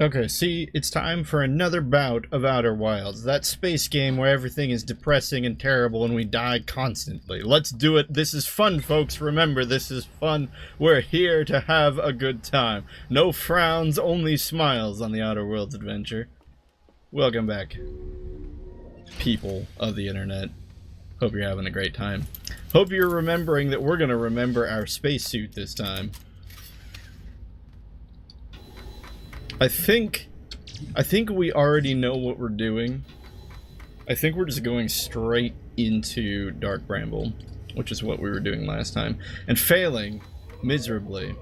Okay, see, it's time for another bout of Outer Wilds. That space game where everything is depressing and terrible and we die constantly. Let's do it. This is fun, folks. Remember, this is fun. We're here to have a good time. No frowns, only smiles on the Outer Worlds adventure. Welcome back, people of the internet. Hope you're having a great time. Hope you're remembering that we're going to remember our spacesuit this time. I think we already know what we're doing. I think we're just going straight into Dark Bramble, which is what we were doing last time, and failing miserably.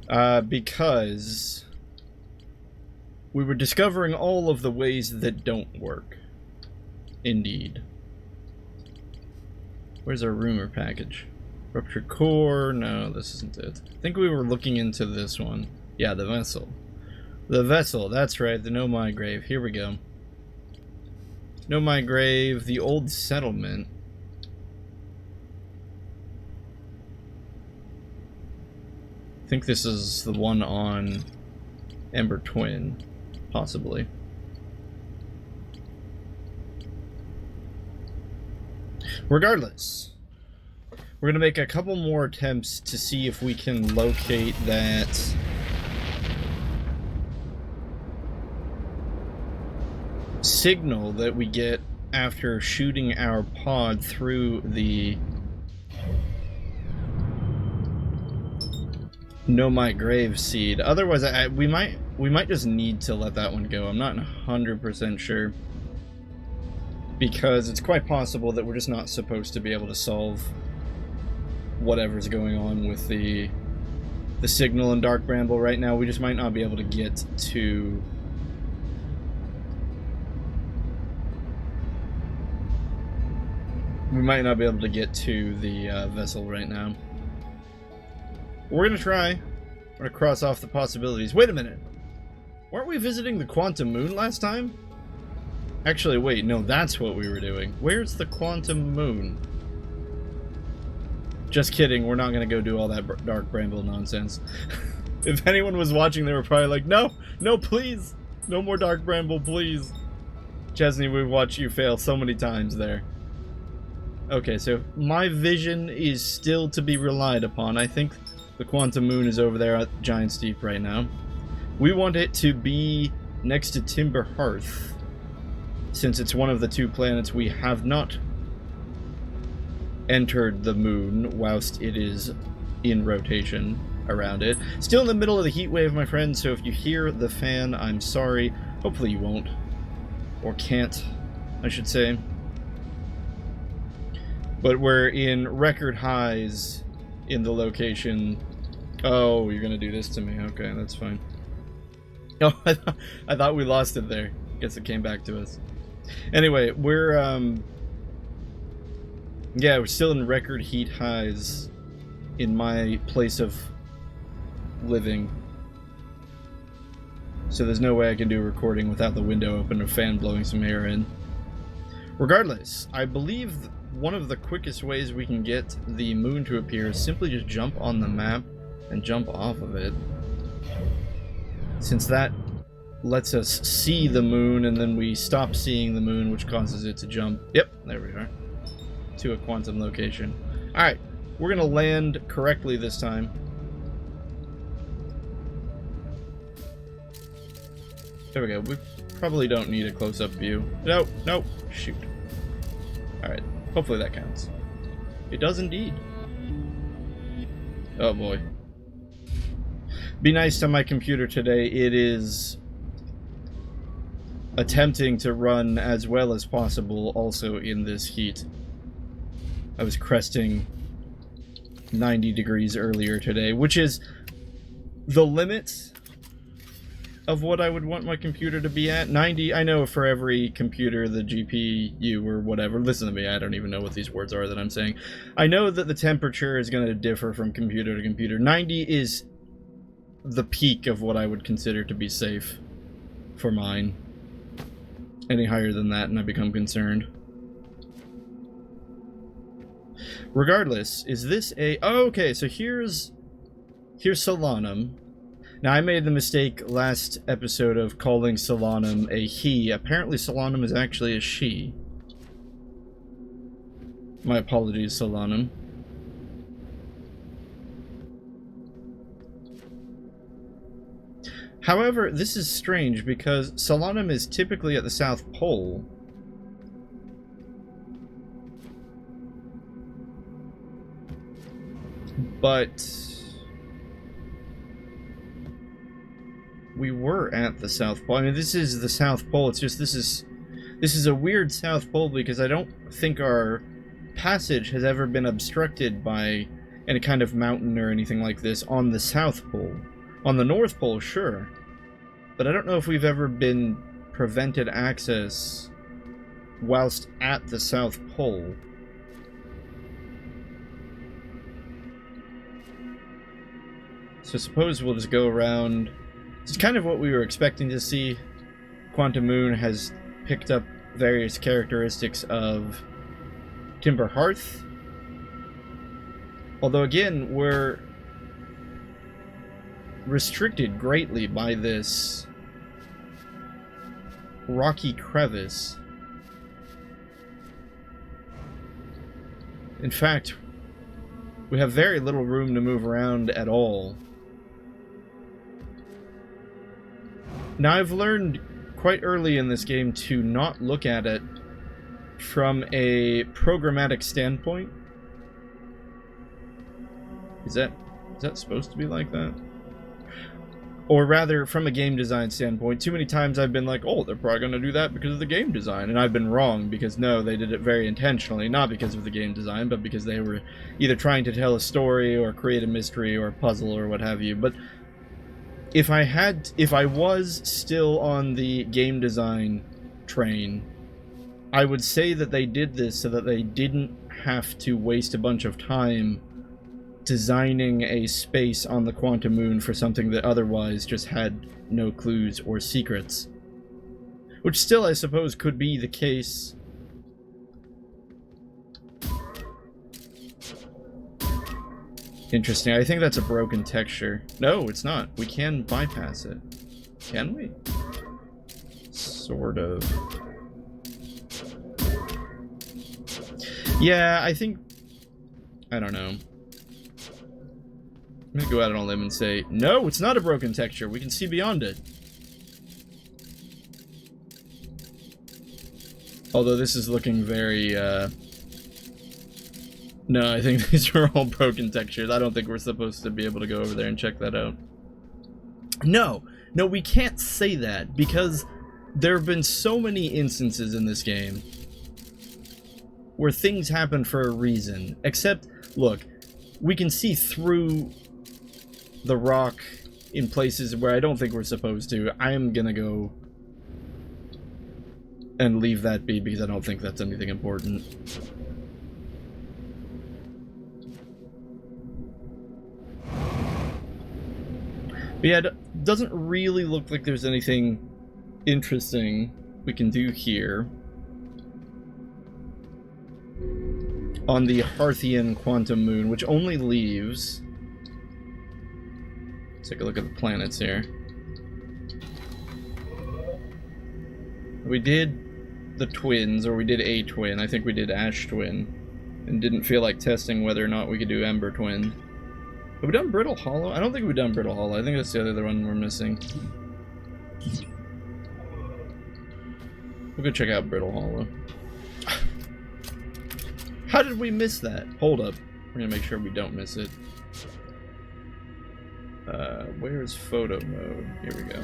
Because we were discovering all of the ways that don't work. Indeed. Where's our rumor package? Ruptured core? No, this isn't it. I think we were looking into this one. Yeah, the vessel. The vessel, that's right, the Nomai Grave. Here we go. Nomai Grave, the old settlement. I think this is the one on Ember Twin, possibly. Regardless. We're going to make a couple more attempts to see if we can locate that signal that we get after shooting our pod through the Nomai Grave seed. Otherwise, we might just need to let that one go. I'm not 100% sure. Because it's quite possible that we're just not supposed to be able to solve whatever's going on with the signal in Dark Bramble right now. We just might not be able to get to the vessel right now. We're gonna try. We're gonna cross off the possibilities. Wait a minute, weren't we visiting the Quantum Moon last time? Actually, wait, no, that's what we were doing. Where's the Quantum Moon? Just kidding, we're not gonna go do all that Dark Bramble nonsense. If anyone was watching, they were probably like, no, no, please, no more Dark Bramble, please. Chezni, we've watched you fail so many times there. Okay, so my vision is still to be relied upon. I think the Quantum Moon is over there at Giant Steep right now. We want it to be next to Timber Hearth, since it's one of the two planets we have not entered the moon whilst it is in rotation around it. Still in the middle of the heat wave, my friends, so if you hear the fan, I'm sorry. Hopefully you won't. Or can't, I should say. But we're in record highs in the location. Oh, you're gonna do this to me. Okay, that's fine. Oh, I thought we lost it there. Guess it came back to us. Anyway, yeah, we're still in record heat highs in my place of living. So there's no way I can do a recording without the window open and a fan blowing some air in. Regardless, I believe one of the quickest ways we can get the moon to appear is simply just jump on the map and jump off of it. Since that lets us see the moon and then we stop seeing the moon, which causes it to jump. Yep, there we are. To a quantum location. Alright, we're gonna land correctly this time. There we go. We probably don't need a close-up view. No, no, shoot. Alright, hopefully that counts. It does indeed. Oh boy. Be nice to my computer today. It is attempting to run as well as possible also in this heat. I was cresting 90 degrees earlier today, which is the limit of what I would want my computer to be at. 90, I know for every computer, the GPU or whatever, listen to me, I don't even know what these words are that I'm saying. I know that the temperature is going to differ from computer to computer. 90 is the peak of what I would consider to be safe for mine. Any higher than that and I become concerned. Regardless, is this a... Oh, okay, so here's here's Solanum. Now, I made the mistake last episode of calling Solanum a he. Apparently, Solanum is actually a she. My apologies, Solanum. However, this is strange because Solanum is typically at the South Pole. But we were at the South Pole. I mean, this is the South Pole. It's just this is a weird South Pole because I don't think our passage has ever been obstructed by any kind of mountain or anything like this on the South Pole. On the North Pole, sure. But I don't know if we've ever been prevented access whilst at the South Pole. So suppose we'll just go around. It's kind of what we were expecting to see. Quantum Moon has picked up various characteristics of Timber Hearth. Although again, we're restricted greatly by this rocky crevice. In fact, we have very little room to move around at all. Now, I've learned quite early in this game to not look at it from a programmatic standpoint. Is that supposed to be like that? Or rather, from a game design standpoint, too many times I've been like, oh, they're probably going to do that because of the game design. And I've been wrong, because no, they did it very intentionally. Not because of the game design, but because they were either trying to tell a story or create a mystery or a puzzle or what have you. But if I was still on the game design train, I would say that they did this so that they didn't have to waste a bunch of time designing a space on the Quantum Moon for something that otherwise just had no clues or secrets. Which still, I suppose, could be the case. Interesting. I think that's a broken texture. No, it's not. We can bypass it. Can we? Sort of. Yeah, I think... I don't know. I'm gonna go out on a limb and say, no, it's not a broken texture. We can see beyond it. Although this is looking very, No, I think these are all broken textures. I don't think we're supposed to be able to go over there and check that out. No, we can't say that, because there have been so many instances in this game where things happen for a reason. Except, look, we can see through the rock in places where I don't think we're supposed to. I am gonna go and leave that be because I don't think that's anything important. But yeah, it doesn't really look like there's anything interesting we can do here on the Hearthian Quantum Moon, which only leaves... Let's take a look at the planets here. We did the twins, or we did a twin. I think we did Ash Twin, and didn't feel like testing whether or not we could do Ember Twin. Have we done Brittle Hollow? I don't think we've done Brittle Hollow. I think that's the other one we're missing. We'll go check out Brittle Hollow. How did we miss that? Hold up. We're gonna make sure we don't miss it. Where's photo mode? Here we go.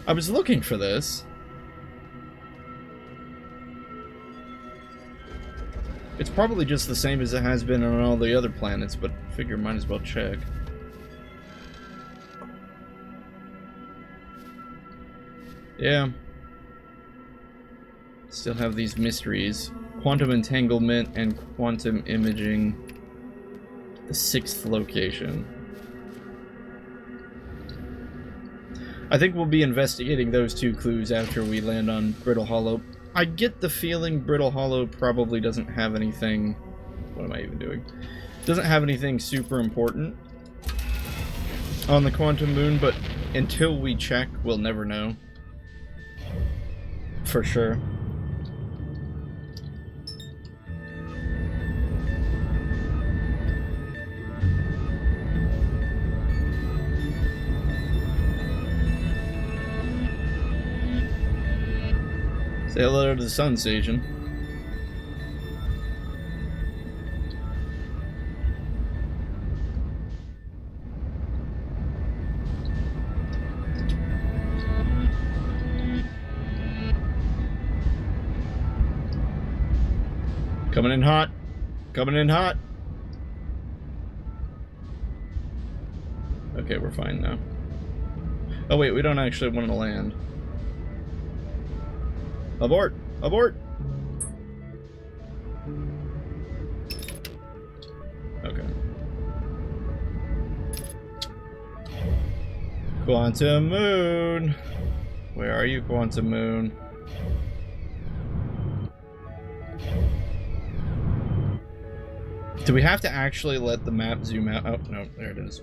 I was looking for this. It's probably just the same as it has been on all the other planets, but I figure might as well check. Yeah. Still have these mysteries. Quantum entanglement and quantum imaging. The 6th location. I think we'll be investigating those 2 clues after we land on Brittle Hollow. I get the feeling Brittle Hollow probably doesn't have anything... What am I even doing? Doesn't have anything super important. on the quantum moon, but until we check, we'll never know. For sure. Say hello to the sun, Sajin. Coming in hot. Coming in hot. Okay, we're fine now. Oh wait, we don't actually want to land. Abort! Abort! Okay. Quantum Moon! Where are you, Quantum Moon? Do we have to actually let the map zoom out? Oh, no, there it is.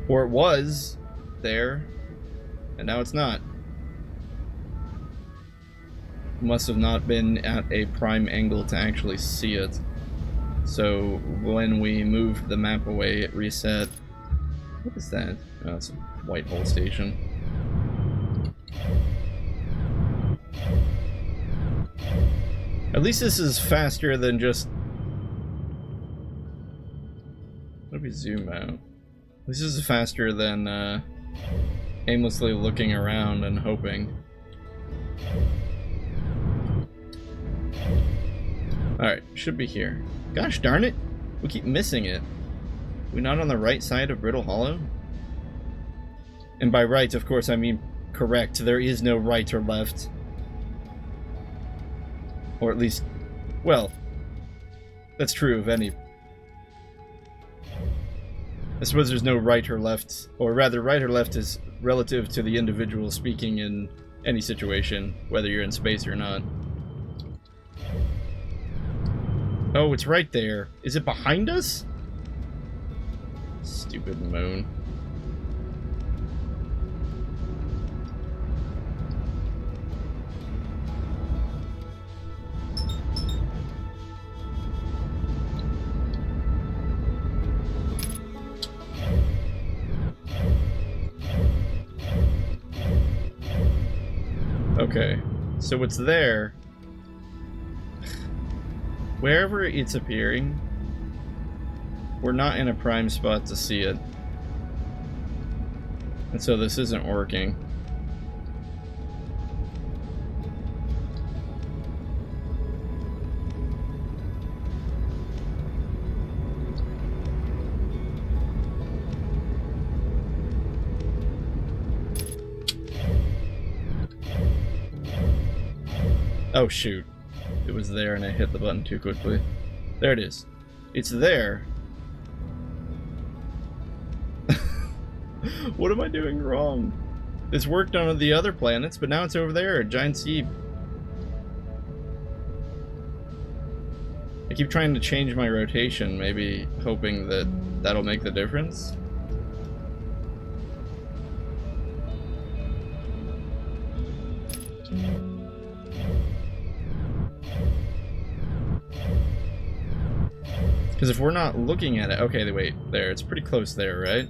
Or it was there, and now it's not. Must have not been at a prime angle to actually see it. So when we moved the map away, it reset. What is that? Oh, it's a white hole station. At least this is faster than just... What if we zoom out? This is faster than aimlessly looking around and hoping. Alright, should be here. Gosh darn it! We keep missing it. We're not on the right side of Brittle Hollow? And by right, of course, I mean correct. There is no right or left. Or at least, well, that's true of any... I suppose there's no right or left, or rather right or left is relative to the individual speaking in any situation, whether you're in space or not. Oh, it's right there. Is it behind us? Stupid moon. Okay, so it's there. Wherever it's appearing, we're not in a prime spot to see it. And so this isn't working. Oh shoot. It was there and I hit the button too quickly. There it is. It's there. What am I doing wrong? It's worked on the other planets, but now it's over there, a giant sea. I keep trying to change my rotation, maybe hoping that that'll make the difference. Because if we're not looking at it... Okay, wait. There. It's pretty close there, right?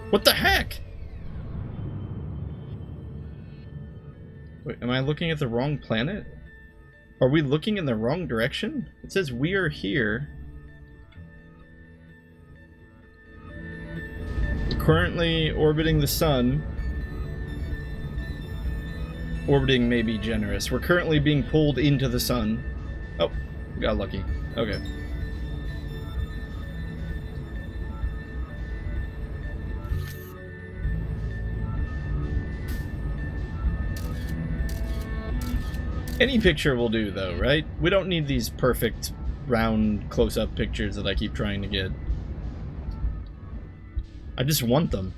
What the heck? Wait, am I looking at the wrong planet? Are we looking in the wrong direction? It says we are here. We're currently orbiting the sun. Orbiting may be generous. We're currently being pulled into the sun. Oh, we got lucky. Okay. Any picture will do, though, right? We don't need these perfect, round, close-up pictures that I keep trying to get. I just want them.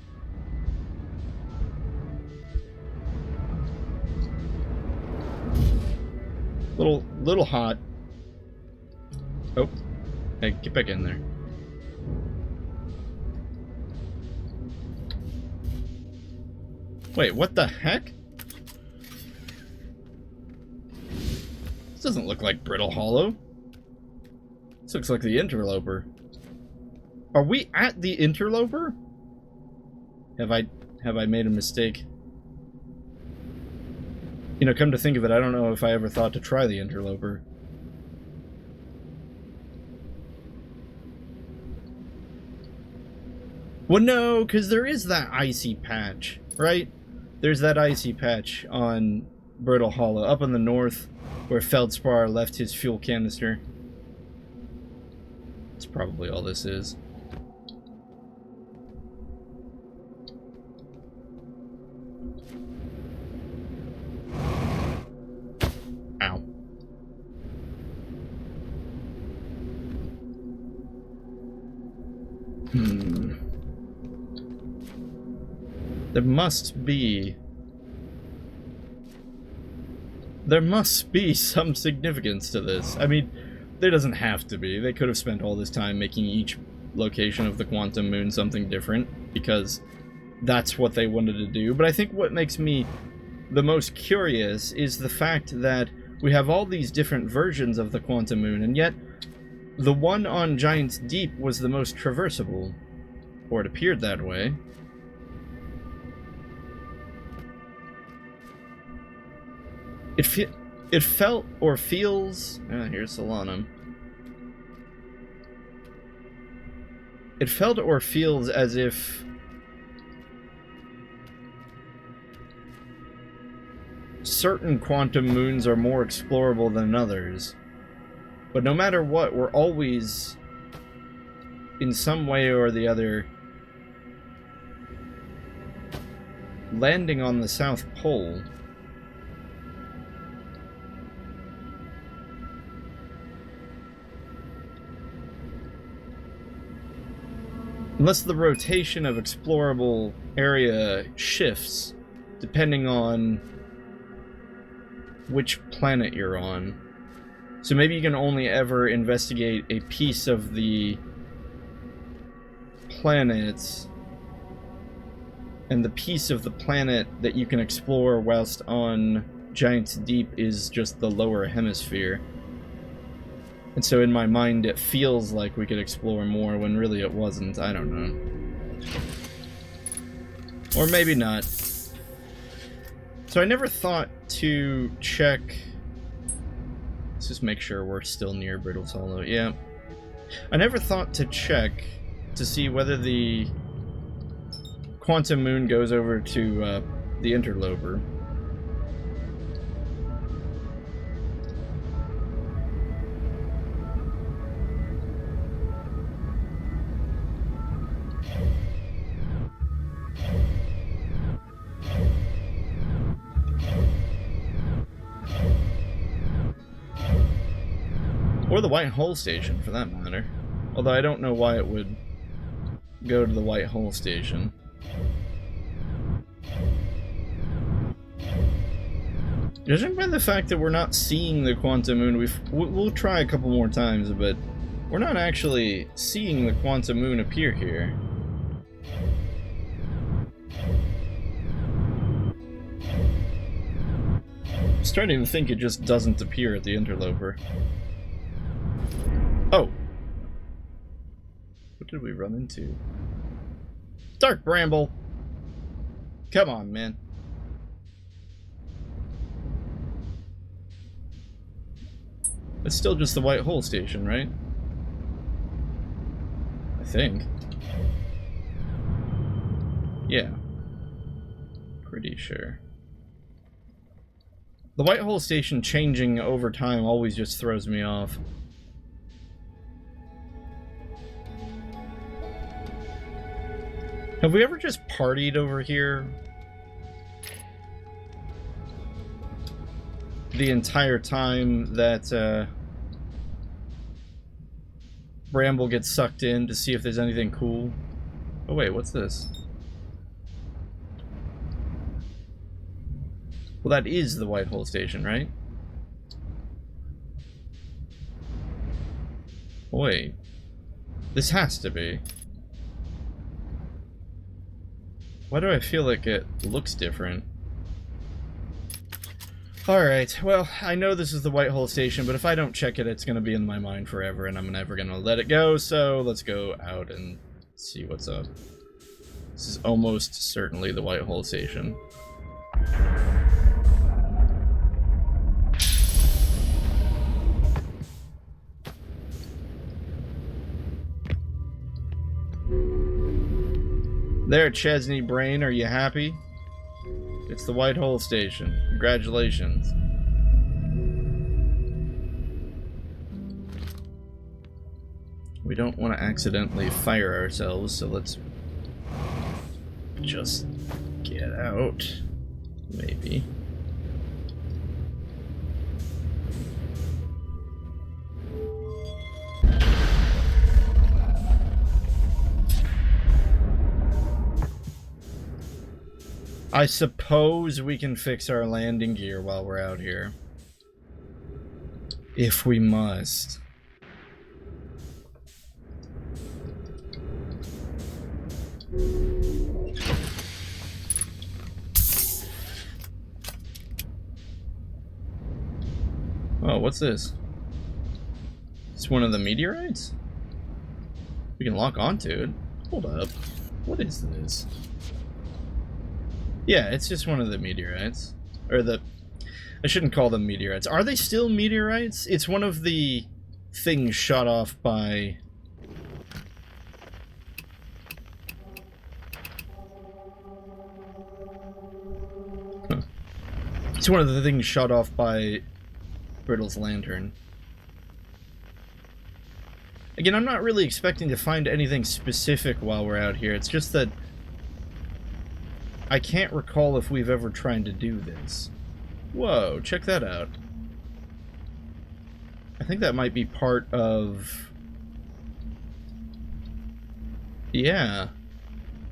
Little hot. Oh. Hey, get back in there. Wait, what the heck? This doesn't look like Brittle Hollow. This looks like the Interloper. Are we at the Interloper? Have I made a mistake? You know, come to think of it, I don't know if I ever thought to try the Interloper. Well, no, because there is that icy patch, right? There's that icy patch on Brittle Hollow, up in the north, where Feldspar left his fuel canister. That's probably all this is. Ow. There must be some significance to this. I mean, there doesn't have to be. They could have spent all this time making each location of the quantum moon something different, because that's what they wanted to do. But I think what makes me the most curious is the fact that we have all these different versions of the quantum moon, and yet the one on Giant's Deep was the most traversable. Or it appeared that way. It felt or feels... here's Solanum. It felt or feels as if certain quantum moons are more explorable than others. But no matter what, we're always, in some way or the other, landing on the South Pole. Unless the rotation of explorable area shifts, depending on which planet you're on. So maybe you can only ever investigate a piece of the planet, and the piece of the planet that you can explore whilst on Giant's Deep is just the lower hemisphere. And so in my mind it feels like we could explore more when really it wasn't. I don't know. Or maybe not. So I never thought to check... Let's just make sure we're still near Brittle Hollow. Yeah. I never thought to check to see whether the quantum moon goes over to the Interloper. Or the White Hole Station, for that matter. Although I don't know why it would go to the White Hole Station. Judging by the fact that we're not seeing the quantum moon, we'll try a couple more times, but we're not actually seeing the quantum moon appear here. I'm starting to think it just doesn't appear at the Interloper. Oh! What did we run into? Dark Bramble! Come on, man. It's still just the White Hole Station, right? I think. Yeah. Pretty sure. The White Hole Station changing over time always just throws me off. Have we ever just partied over here the entire time that Bramble gets sucked in to see if there's anything cool? Oh wait, what's this? Well, that is the White Hole Station, right? Wait. This has to be. Why do I feel like it looks different? Alright, well, I know this is the White Hole Station, but if I don't check it, it's going to be in my mind forever, and I'm never going to let it go, so let's go out and see what's up. This is almost certainly the White Hole Station. There, Chezni brain, are you happy? It's the White Hole Station. Congratulations. We don't want to accidentally fire ourselves, so let's just get out. Maybe. I suppose we can fix our landing gear while we're out here. If we must. Oh, what's this? It's one of the meteorites? We can lock onto it. Hold up. What is this? Yeah, it's just one of the meteorites. Or the... I shouldn't call them meteorites. Are they still meteorites? It's one of the things shot off by... Huh. It's one of the things shot off by Brittle's lantern. Again, I'm not really expecting to find anything specific while we're out here. It's just that I can't recall if we've ever tried to do this. Whoa, check that out. I think that might be part of... Yeah.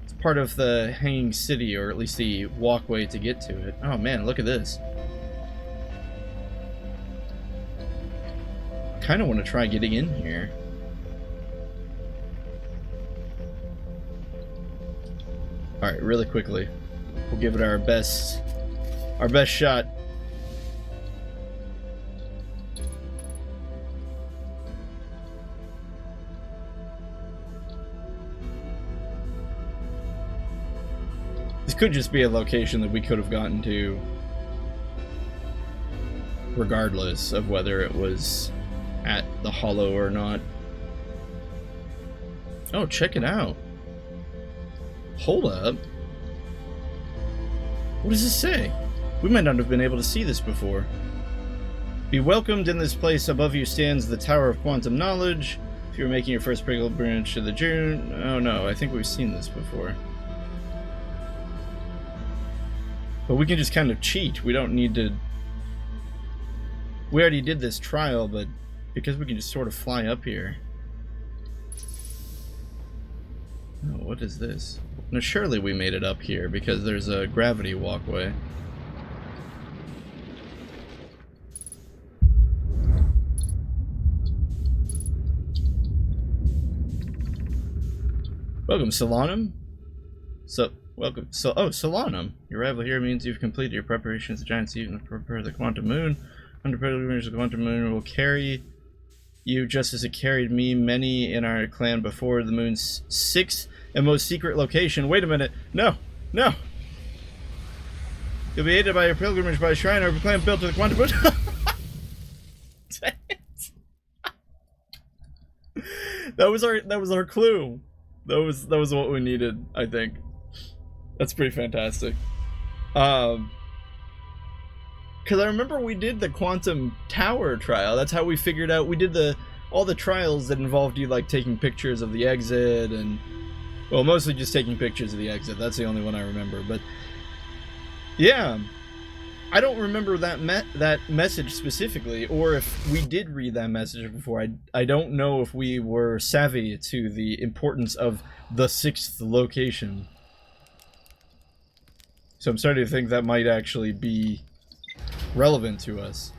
It's part of the Hanging City, or at least the walkway to get to it. Oh man, look at this. I kind of want to try getting in here. Alright, really quickly. We'll give it our best shot. This could just be a location that we could have gotten to regardless of whether it was at the Hollow or not. Oh, check it out. Hold up. What does this say? We might not have been able to see this before. Be welcomed in this place. Above you stands the Tower of Quantum Knowledge. If you're making your first pilgrimage to the journey... Oh no, I think we've seen this before. But we can just kind of cheat. We don't need to... We already did this trial, but because we can just sort of fly up here. Oh, what is this? Now, surely we made it up here because there's a gravity walkway. Welcome, Solanum. Welcome. Oh, Solanum. Your arrival here means you've completed your preparations. The giant seed and prepare the quantum moon. Under pilgrimage, the quantum moon will carry you just as it carried me, many in our clan before the moon's sixth and most secret location. Wait a minute. No. No. You'll be aided by your pilgrimage by a shrine or a clan built to the quantum moon. That was our clue. That was what we needed, I think. That's pretty fantastic. Because I remember we did the quantum tower trial. That's how we figured out. We did all the trials that involved you like taking pictures of the exit and, well, mostly just taking pictures of the exit. That's the only one I remember. But yeah, I don't remember that message specifically, or if we did read that message before. I don't know if we were savvy to the importance of the sixth location. So I'm starting to think that might actually be relevant to us,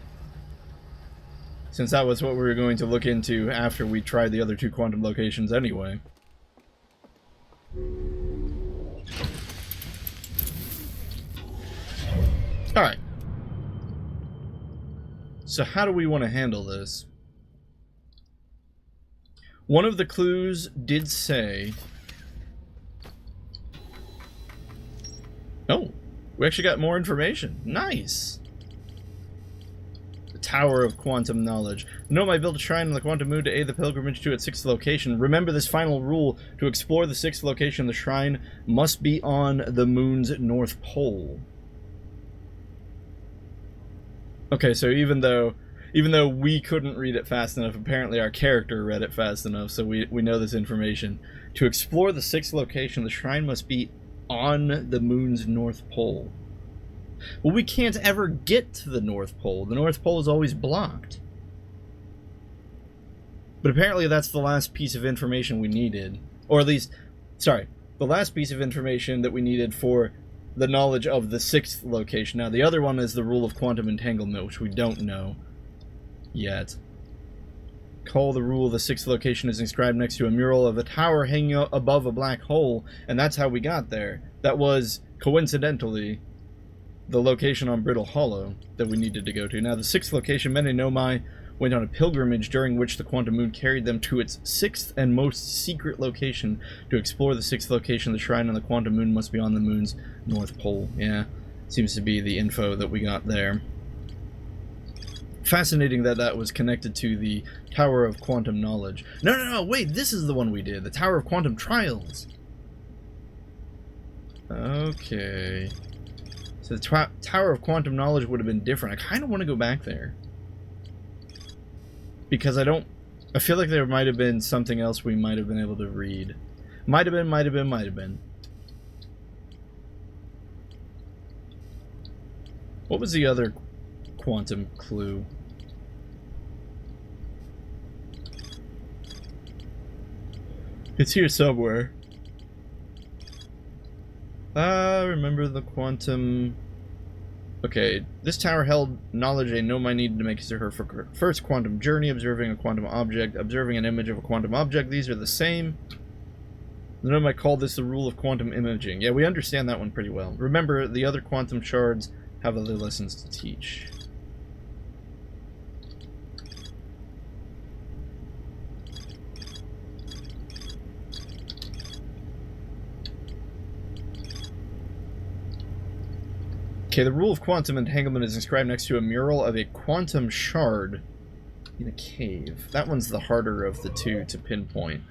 since that was what we were going to look into after we tried the other two quantum locations anyway. Alright. So how do we want to handle this? One of the clues did say... Oh, we actually got more information. Nice! The Tower of Quantum Knowledge. Know I built a shrine on the quantum moon to aid the pilgrimage to its sixth location. Remember this final rule. To explore the sixth location, the shrine must be on the moon's north pole. Okay, so even though we couldn't read it fast enough, apparently our character read it fast enough, so we know this information. To explore the sixth location, the shrine must be on the moon's north pole. Well, we can't ever get to the North Pole. The North Pole is always blocked. But apparently that's the last piece of information we needed. Or at least, sorry, the last piece of information that we needed for the knowledge of the sixth location. Now, the other one is the rule of quantum entanglement, which we don't know yet. Call the rule the sixth location is inscribed next to a mural of a tower hanging above a black hole, and that's how we got there. That was, coincidentally, the location on Brittle Hollow that we needed to go to. Now, the sixth location, many Nomai went on a pilgrimage during which the quantum moon carried them to its sixth and most secret location. To explore the sixth location, the shrine on the quantum moon must be on the moon's north pole. Yeah, seems to be the info that we got there. Fascinating that that was connected to the Tower of Quantum Knowledge. No, wait, this is the one we did. The Tower of Quantum Trials. Okay. So the Tower of Quantum Knowledge would have been different. I kind of want to go back there. Because I feel like there might have been something else we might have been able to read. Might have been. What was the other quantum clue? It's here somewhere. Remember the quantum... Okay, this tower held knowledge a Nomai needed to make to her first quantum journey, observing a quantum object, observing an image of a quantum object. These are the same. The Nomai called this the rule of quantum imaging. Yeah, we understand that one pretty well. Remember, the other quantum shards have other lessons to teach. Okay, the rule of quantum entanglement is inscribed next to a mural of a quantum shard in a cave. That one's the harder of the two to pinpoint.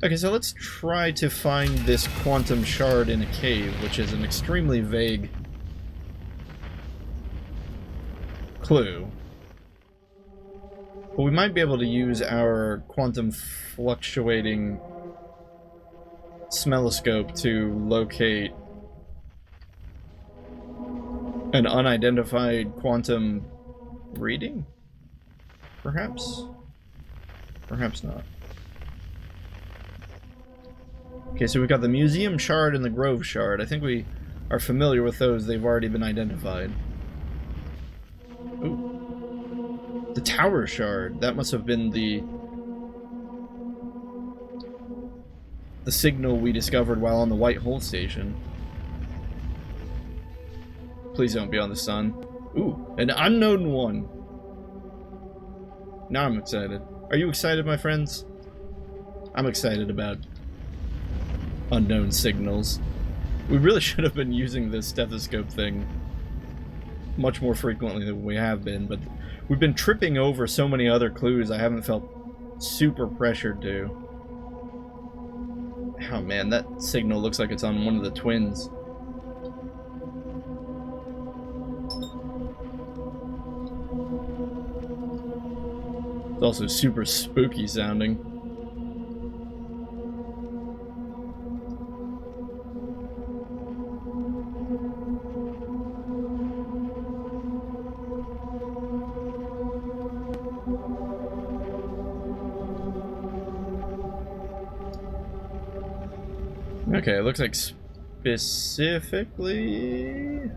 Okay, so let's try to find this quantum shard in a cave, which is an extremely vague clue. But we might be able to use our quantum fluctuating smelloscope to locate an unidentified quantum reading? Perhaps? Perhaps not. Okay, so we've got the Museum Shard and the Grove Shard. I think we are familiar with those. They've already been identified. Ooh. The Tower Shard. That must have been the signal we discovered while on the White Hole Station. Please don't be on the sun. Ooh, an unknown one. Now I'm excited. Are you excited, my friends? I'm excited about unknown signals. We really should have been using this stethoscope thing much more frequently than we have been, but we've been tripping over so many other clues I haven't felt super pressured to. Oh man, that signal looks like it's on one of the twins. It's also super spooky sounding. Okay, it looks like specifically...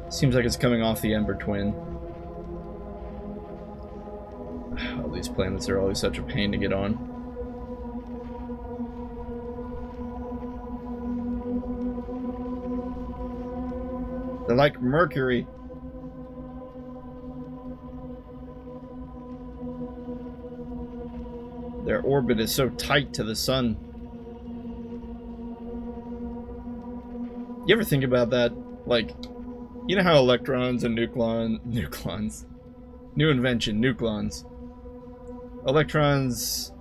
Seems like it's coming off the Ember Twin. Oh, these planets are always such a pain to get on. They're like Mercury. Their orbit is so tight to the sun. You ever think about that? Like, you know how electrons and nucleons. New invention, nucleons. Electrons...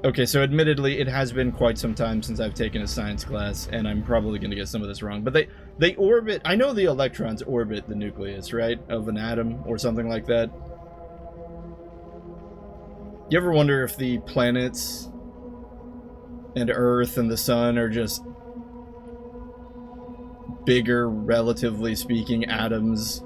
Okay, so admittedly, it has been quite some time since I've taken a science class, and I'm probably going to get some of this wrong. But they orbit... I know the electrons orbit the nucleus, right? Of an atom or something like that. You ever wonder if the planets and Earth and the sun are just bigger, relatively speaking, atoms?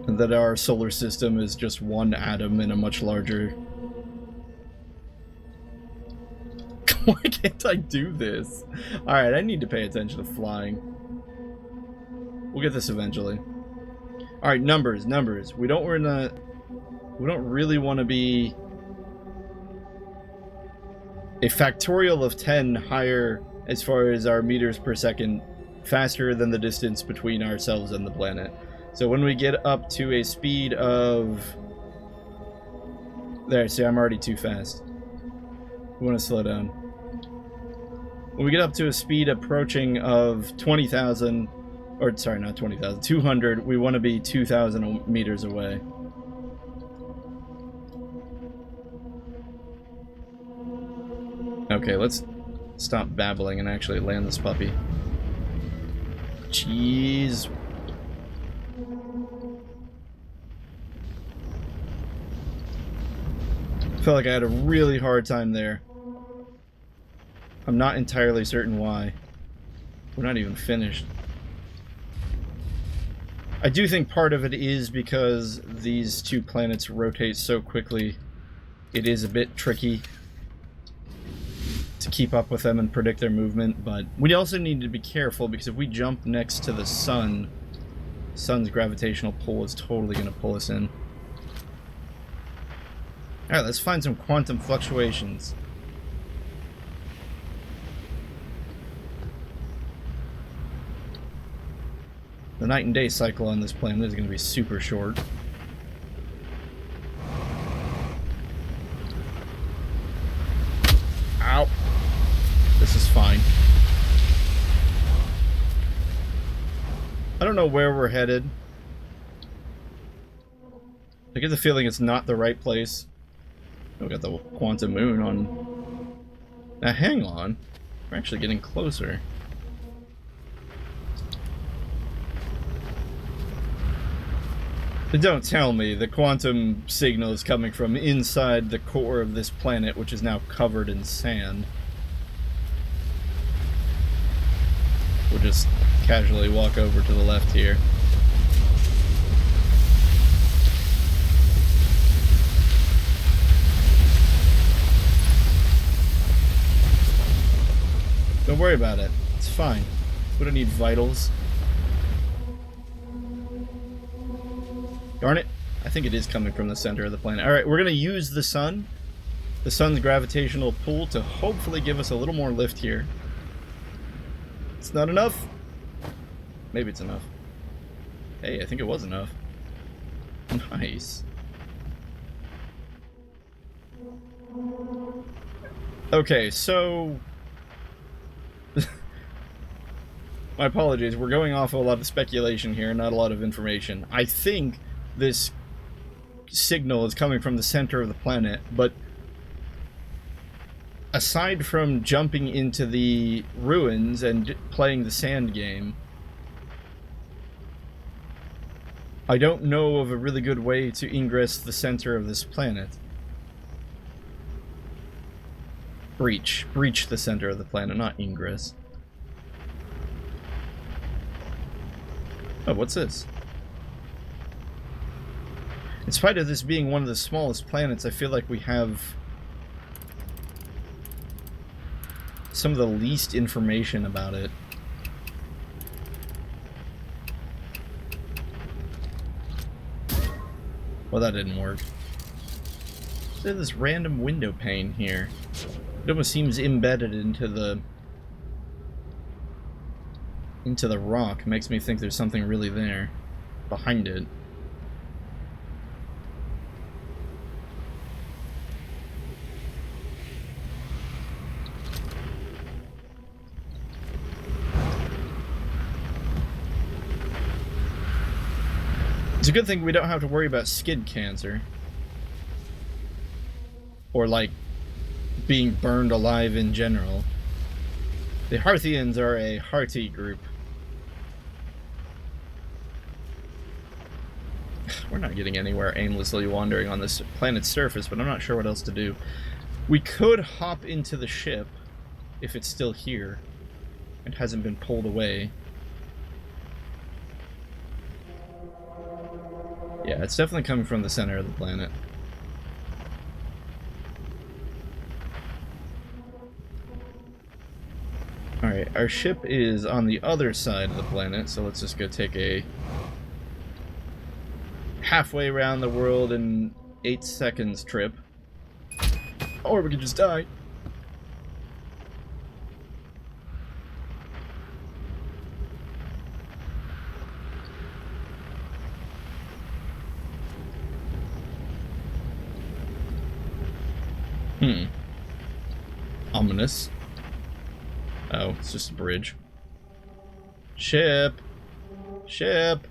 And that our solar system is just one atom in a much larger... Why can't I do this? Alright, I need to pay attention to flying. We'll get this eventually. Alright, numbers. We don't really want to be a factorial of 10 higher as far as our meters per second faster than the distance between ourselves and the planet. So when we get up to a speed of... There, see, I'm already too fast. We want to slow down. When we get up to a speed approaching of 20,000, or sorry, not 20,000, 200, we want to be 2,000 meters away. Okay, let's stop babbling and actually land this puppy. Jeez. I feel like I had a really hard time there. I'm not entirely certain why. We're not even finished. I do think part of it is because these two planets rotate so quickly. It is a bit tricky to keep up with them and predict their movement, but we also need to be careful because if we jump next to the sun's gravitational pull is totally going to pull us in. Alright, let's find some quantum fluctuations. The night and day cycle on this planet is going to be super short. Ow! This is fine. I don't know where we're headed. I get the feeling it's not the right place. We got the quantum moon on. Now hang on. We're actually getting closer. But don't tell me the quantum signal is coming from inside the core of this planet, which is now covered in sand. We'll just casually walk over to the left here. Don't worry about it. It's fine. We don't need vitals. Darn it. I think it is coming from the center of the planet. Alright, we're going to use the sun's gravitational pull to hopefully give us a little more lift here. It's not enough. Maybe it's enough. Hey, I think it was enough. Nice. Okay, so... My apologies, we're going off a lot of speculation here, not a lot of information. I think this signal is coming from the center of the planet, but aside from jumping into the ruins and playing the sand game, I don't know of a really good way to ingress the center of this planet. Breach the center of the planet, not ingress. Oh, what's this? In spite of this being one of the smallest planets, I feel like we have some of the least information about it. Well, that didn't work. There's this random window pane here. It almost seems embedded into the rock. Makes me think there's something really there behind it. It's a good thing we don't have to worry about skin cancer. Or, like, being burned alive in general. The Hearthians are a hearty group. We're not getting anywhere aimlessly wandering on this planet's surface, but I'm not sure what else to do. We could hop into the ship, if it's still here, and hasn't been pulled away. Yeah, it's definitely coming from the center of the planet. Alright, our ship is on the other side of the planet, so let's just go take a halfway around the world in 8 seconds trip. Or we could just die. Ominous. Oh, it's just a bridge. Ship! Ship!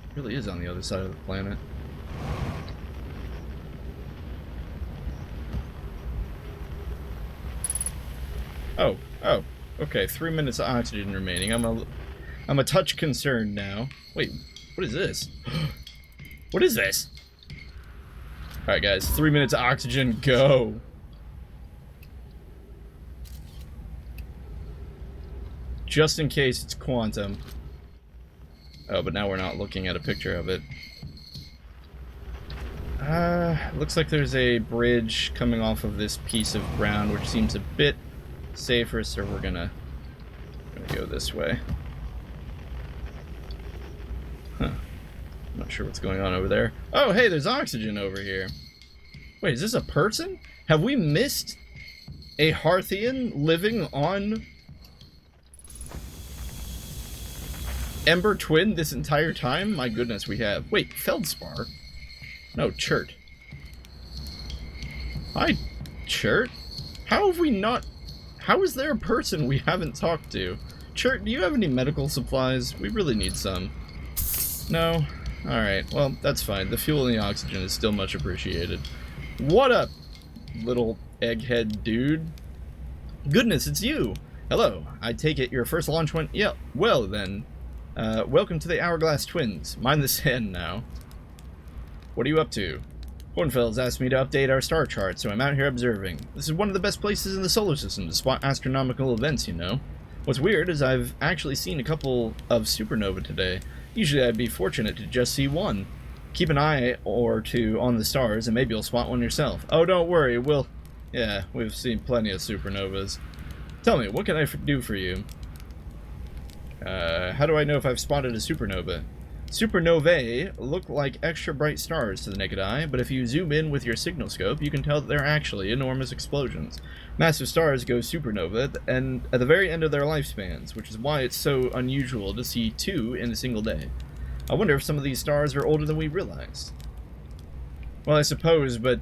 It really is on the other side of the planet. Oh, okay, 3 minutes of oxygen remaining. I'm a touch concerned now. Wait, what is this? What is this? Alright guys, 3 minutes of oxygen, go! Just in case it's quantum. Oh, but now we're not looking at a picture of it. Looks like there's a bridge coming off of this piece of ground, which seems a bit safer, so we're gonna go this way. Huh. I'm not sure what's going on over there. Oh, hey, there's oxygen over here. Wait, is this a person? Have we missed a Hearthian living on Ember Twin this entire time? My goodness, we have. Wait, Feldspar? No, Chert. Hi, Chert? How have we not... How is there a person we haven't talked to? Chert, do you have any medical supplies? We really need some. No? Alright, well, that's fine. The fuel and the oxygen is still much appreciated. What up, little egghead dude? Goodness, it's you! Hello, I take it your first launch went... Yeah, well then. Welcome to the Hourglass Twins. Mind the sand now. What are you up to? Hornfels asked me to update our star chart, so I'm out here observing. This is one of the best places in the solar system to spot astronomical events, you know. What's weird is I've actually seen a couple of supernovae today. Usually I'd be fortunate to just see one. Keep an eye or two on the stars, and maybe you'll spot one yourself. Oh, don't worry, yeah, we've seen plenty of supernovas. Tell me, what can I do for you? How do I know if I've spotted a supernova? Supernovae look like extra bright stars to the naked eye, but if you zoom in with your signal scope, you can tell that they're actually enormous explosions. Massive stars go supernova at the very end of their lifespans, which is why it's so unusual to see 2 in a single day. I wonder if some of these stars are older than we realized. Well, I suppose, but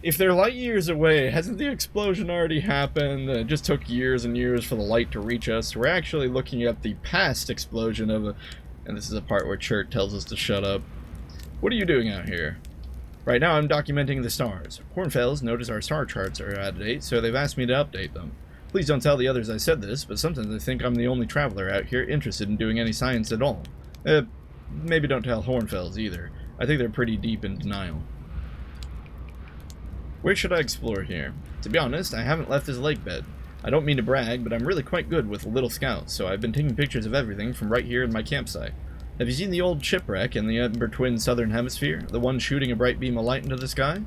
if they're light years away, hasn't the explosion already happened? It just took years and years for the light to reach us. We're actually looking at the past explosion of a... And this is a part where Chert tells us to shut up. What are you doing out here? Right now I'm documenting the stars. Hornfels notice our star charts are out of date, so they've asked me to update them. Please don't tell the others I said this, but sometimes I think I'm the only traveler out here interested in doing any science at all. Maybe don't tell Hornfels either. I think they're pretty deep in denial. Where should I explore here? To be honest, I haven't left this lake bed. I don't mean to brag, but I'm really quite good with little scouts, so I've been taking pictures of everything from right here in my campsite. Have you seen the old shipwreck in the Ember Twin Southern Hemisphere? The one shooting a bright beam of light into the sky?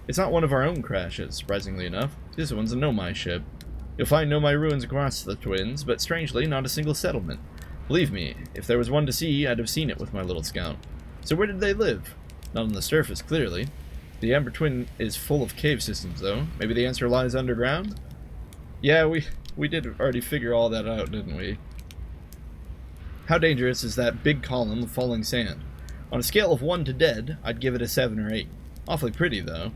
It's not one of our own crashes, surprisingly enough. This one's a Nomai ship. You'll find Nomai ruins across the Twins, but strangely, not a single settlement. Believe me, if there was one to see, I'd have seen it with my little scout. So where did they live? Not on the surface, clearly. The Ember Twin is full of cave systems, though. Maybe the answer lies underground? Yeah, we did already figure all that out, didn't we? How dangerous is that big column of falling sand? On a scale of 1 to dead, I'd give it a 7 or 8. Awfully pretty, though.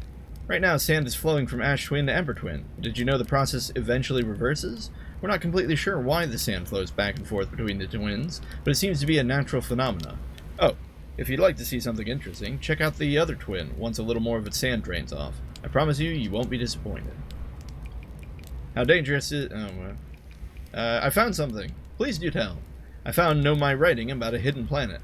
Right now, sand is flowing from Ash Twin to Ember Twin. Did you know the process eventually reverses? We're not completely sure why the sand flows back and forth between the twins, but it seems to be a natural phenomena. Oh, if you'd like to see something interesting, check out the other twin once a little more of its sand drains off. I promise you won't be disappointed. How dangerous is... I found something. Please do tell. I found my writing about a hidden planet.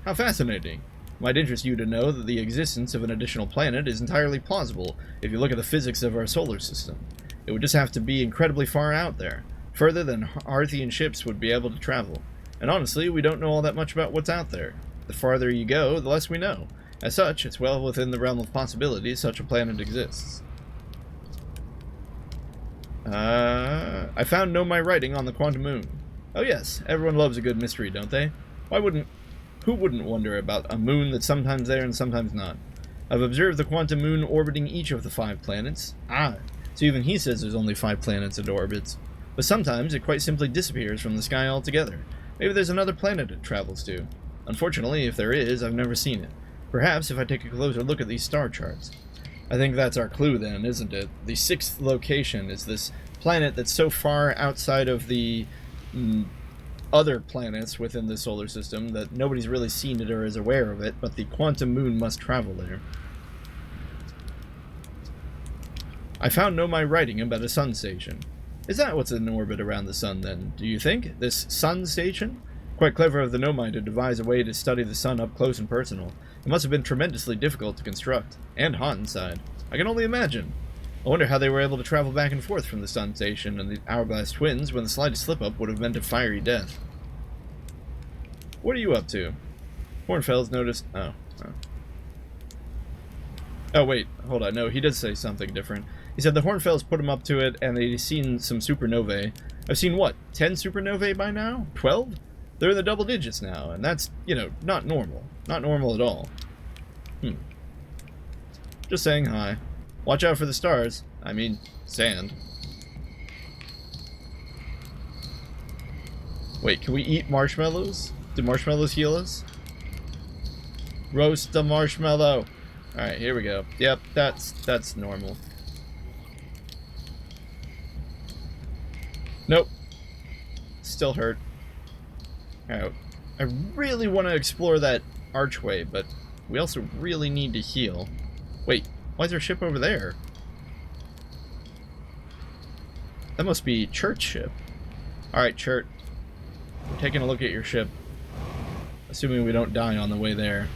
How fascinating. It might interest you to know that the existence of an additional planet is entirely plausible if you look at the physics of our solar system. It would just have to be incredibly far out there, further than Arthian ships would be able to travel. And honestly, we don't know all that much about what's out there. The farther you go, the less we know. As such, it's well within the realm of possibility such a planet exists. I found my writing on the quantum moon. Oh yes, everyone loves a good mystery, don't they? Who wouldn't wonder about a moon that's sometimes there and sometimes not? I've observed the quantum moon orbiting each of the 5 planets. Ah, so even he says there's only 5 planets it orbits. But sometimes it quite simply disappears from the sky altogether. Maybe there's another planet it travels to. Unfortunately, if there is, I've never seen it. Perhaps if I take a closer look at these star charts. I think that's our clue then, isn't it? The 6th location is this planet that's so far outside of the other planets within the solar system that nobody's really seen it or is aware of it, but the quantum moon must travel there. I found my writing about a sun station. Is that what's in orbit around the sun then, do you think? This sun station? Quite clever of the Nomai to devise a way to study the sun up close and personal. It must have been tremendously difficult to construct, and hot inside. I can only imagine. I wonder how they were able to travel back and forth from the sun station and the Hourglass Twins when the slightest slip-up would have meant a fiery death. What are you up to? Hornfels noticed... Oh, wait, hold on. No, he did say something different. He said the Hornfels put him up to it, and they'd seen some supernovae. I've seen, what, 10 supernovae by now? 12? They're in the double digits now, and that's, not normal. Not normal at all. Just saying hi. Watch out for the stars. I mean, sand. Wait, can we eat marshmallows? Do marshmallows heal us? Roast the marshmallow. Alright, here we go. Yep, that's normal. Nope. Still hurt. Alright. I really want to explore that archway, but we also really need to heal. Wait, why is there a ship over there? That must be Church's ship. Alright, Churt. We're taking a look at your ship. Assuming we don't die on the way there.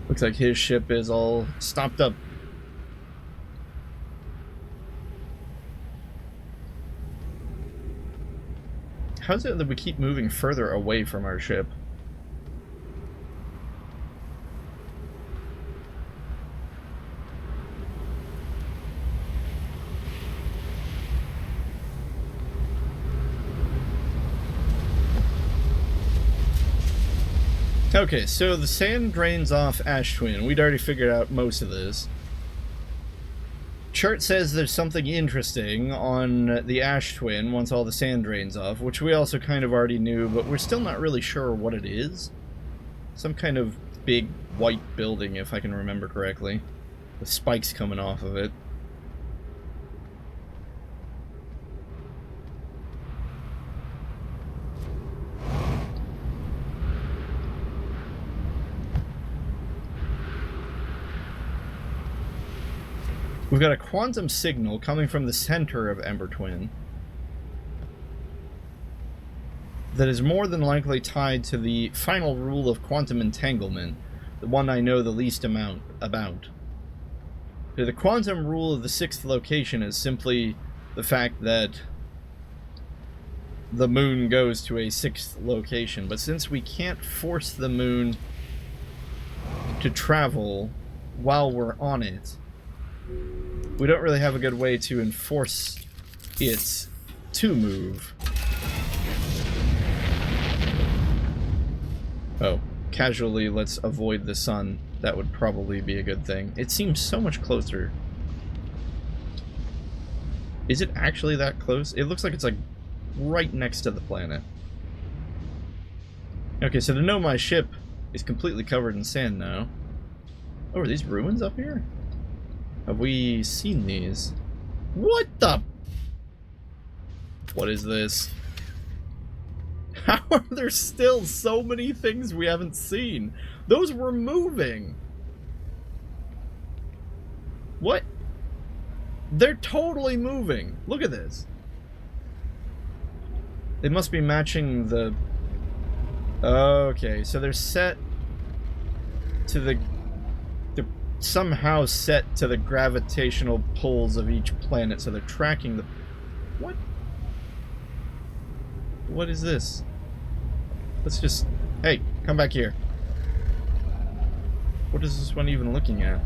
Looks like his ship is all stopped up. How is it that we keep moving further away from our ship? Okay, so the sand drains off Ash Twin. We'd already figured out most of this. Chart says there's something interesting on the Ash Twin once all the sand drains off, which we also kind of already knew, but we're still not really sure what it is. Some kind of big white building, if I can remember correctly, with spikes coming off of it. We've got a quantum signal coming from the center of Ember Twin that is more than likely tied to the final rule of quantum entanglement, the one I know the least amount about. The quantum rule of the 6th location is simply the fact that the moon goes to a 6th location, but since we can't force the moon to travel while we're on it, we don't really have a good way to enforce it to move. Oh, casually, let's avoid the sun. That would probably be a good thing. It seems so much closer. Is it actually that close? It looks like it's like right next to the planet. Okay, so to know my ship is completely covered in sand now. Oh, are these ruins up here? Have we seen these? What the? What is this? How are there still so many things we haven't seen? Those were moving. What? They're totally moving. Look at this. They must be matching the... Okay, so they're set to the... They're somehow set to the gravitational pulls of each planet, so they're tracking the... What? What is this? Let's just... Hey, come back here. What is this one even looking at?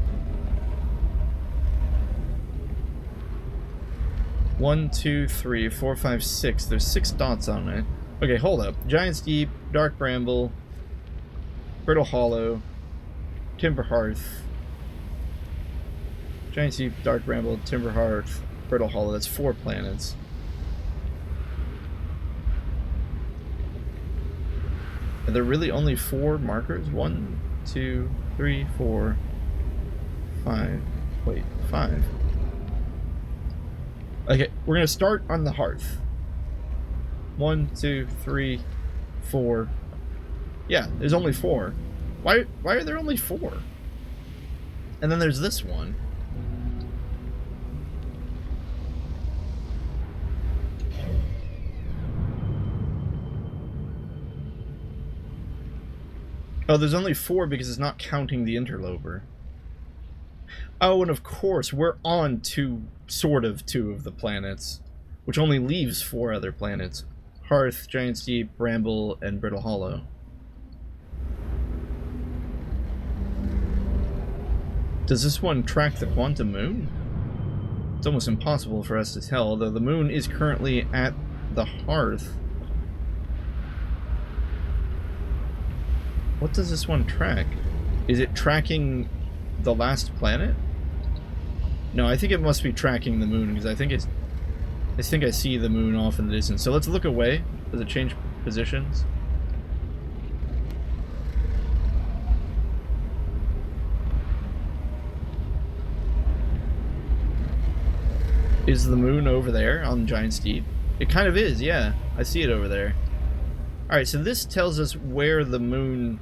1, 2, 3, 4, 5, 6. There's 6 dots on it. Okay, hold up. Giant's Deep, Dark Bramble, Brittle Hollow, Timber Hearth. Giant's Deep, Dark Bramble, Timber Hearth, Brittle Hollow. That's 4 planets. Are there really only 4 markers? 1, 2, 3, 4, 5. Wait, 5. Okay, we're gonna start on the hearth. 1, 2, 3, 4. Yeah, there's only 4. Why are there only 4? And then there's this one. Oh, there's only 4 because it's not counting the interloper. Oh, and of course, we're on sort of two of the planets, which only leaves 4 other planets. Hearth, Giant's Deep, Bramble, and Brittle Hollow. Does this one track the quantum moon? It's almost impossible for us to tell, although the moon is currently at the Hearth. What does this one track? Is it tracking the last planet? No, I think it must be tracking the moon, because I think I see the moon off in the distance. So let's look away. Does it change positions? Is the moon over there on Giant's Deep? It kind of is, yeah. I see it over there. Alright, so this tells us where the moon,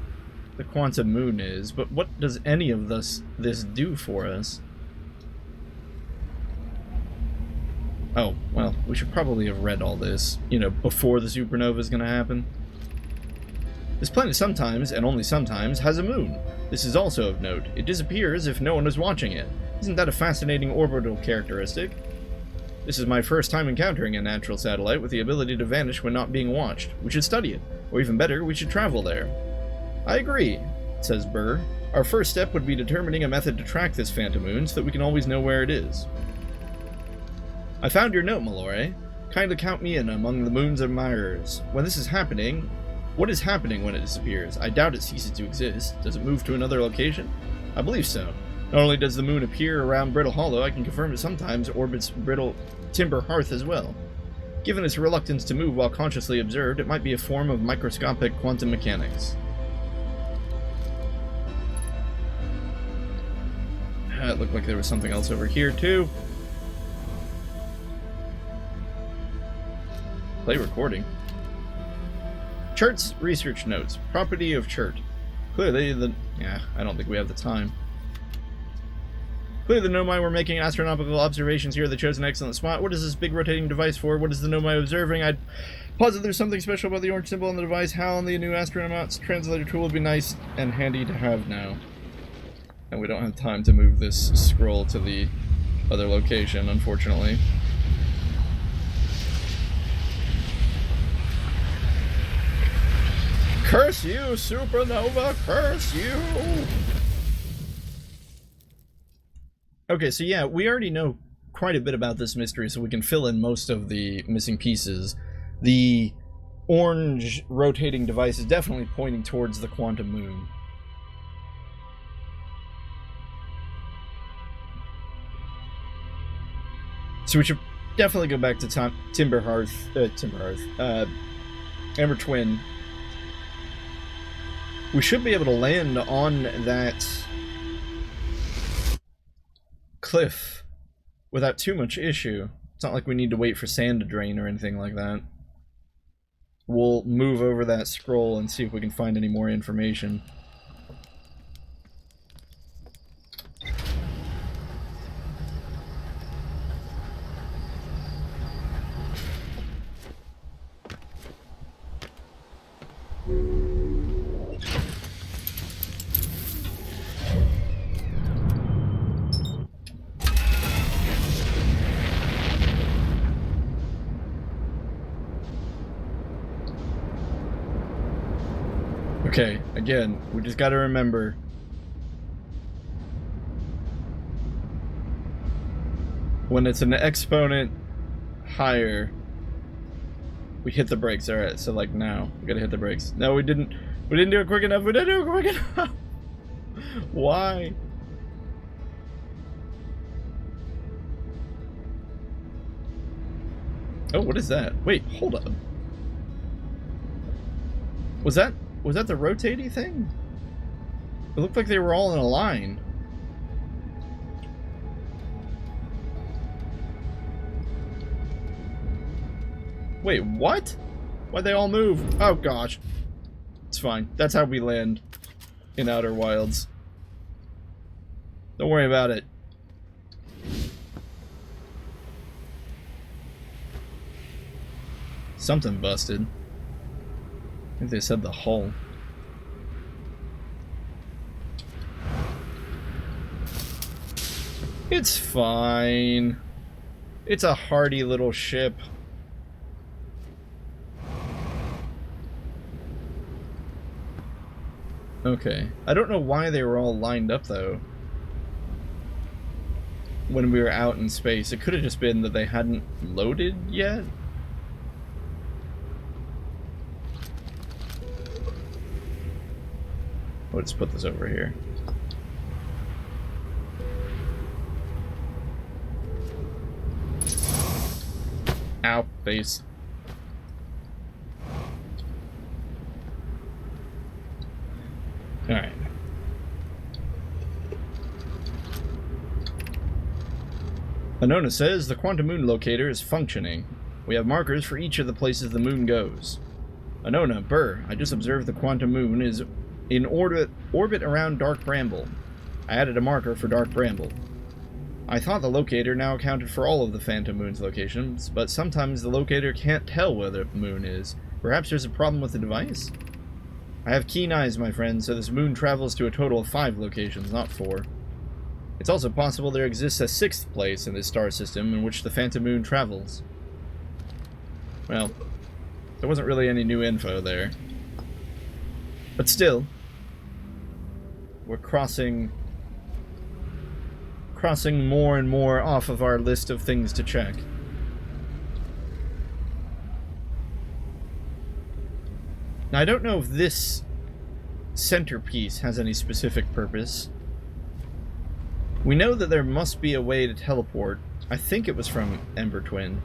the quantum moon is, but what does any of this do for us? Oh, well, we should probably have read all this, you know, before the supernova is going to happen. This planet sometimes, and only sometimes, has a moon. This is also of note. It disappears if no one is watching it. Isn't that a fascinating orbital characteristic? This is my first time encountering a natural satellite with the ability to vanish when not being watched. We should study it. Or even better, we should travel there. I agree, says Burr. Our first step would be determining a method to track this phantom moon so that we can always know where it is. I found your note, Malloy. Kindly count me in among the moon's admirers. When this is happening, what is happening when it disappears? I doubt it ceases to exist. Does it move to another location? I believe so. Not only does the moon appear around Brittle Hollow, I can confirm it sometimes orbits Brittle Timber Hearth as well. Given its reluctance to move while consciously observed, it might be a form of microscopic quantum mechanics. It looked like there was something else over here, too. Play recording. Charts, research notes. Property of chart. Clearly yeah, I don't think we have the time. Clearly the Nomai were making astronomical observations here. They chose an excellent spot. What is this big rotating device for? What is the Nomai observing? I'd posit there's something special about the orange symbol on the device. Hal and the new astronaut's translator tool would be nice and handy to have now. And we don't have time to move this scroll to the other location, unfortunately. Curse you, supernova! Curse you! Okay, so yeah, we already know quite a bit about this mystery, so we can fill in most of the missing pieces. The orange rotating device is definitely pointing towards the quantum moon. So we should definitely go back to Ember Twin. We should be able to land on that cliff without too much issue. It's not like we need to wait for sand to drain or anything like that. We'll move over that scroll and see if we can find any more information. Okay, again, we just gotta remember. When it's an exponent higher, we hit the brakes. Alright, so like now, we gotta hit the brakes. No, we didn't do it quick enough. We didn't do it quick enough. Why? Oh, what is that? Wait, hold up. Was that the rotating thing? It looked like they were all in a line. Wait, what? Why'd they all move? Oh gosh. It's fine. That's how we land in Outer Wilds. Don't worry about it. Something busted. I think they said the hull. It's fine. It's a hardy little ship. Okay. I don't know why they were all lined up, though. When we were out in space. It could have just been that they hadn't loaded yet. Let's put this over here. Ow, face. Alright. Anona says the quantum moon locator is functioning. We have markers for each of the places the moon goes. Anona, Burr, I just observed the quantum moon is in orbit around Dark Bramble. I added a marker for Dark Bramble. I thought the locator now accounted for all of the Phantom Moon's locations, but sometimes the locator can't tell where the moon is. Perhaps there's a problem with the device? I have keen eyes, my friend, so this moon travels to a total of 5 locations, not 4. It's also possible there exists a 6th place in this star system in which the Phantom Moon travels. Well, there wasn't really any new info there. But still, we're crossing more and more off of our list of things to check. Now, I don't know if this centerpiece has any specific purpose. We know that there must be a way to teleport. I think it was from Ember Twin.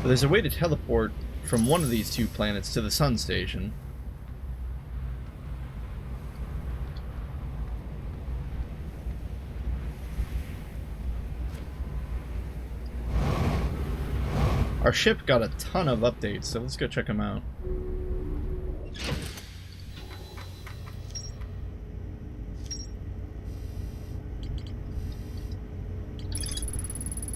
But there's a way to teleport from one of these 2 planets to the Sun Station. Our ship got a ton of updates, so let's go check them out.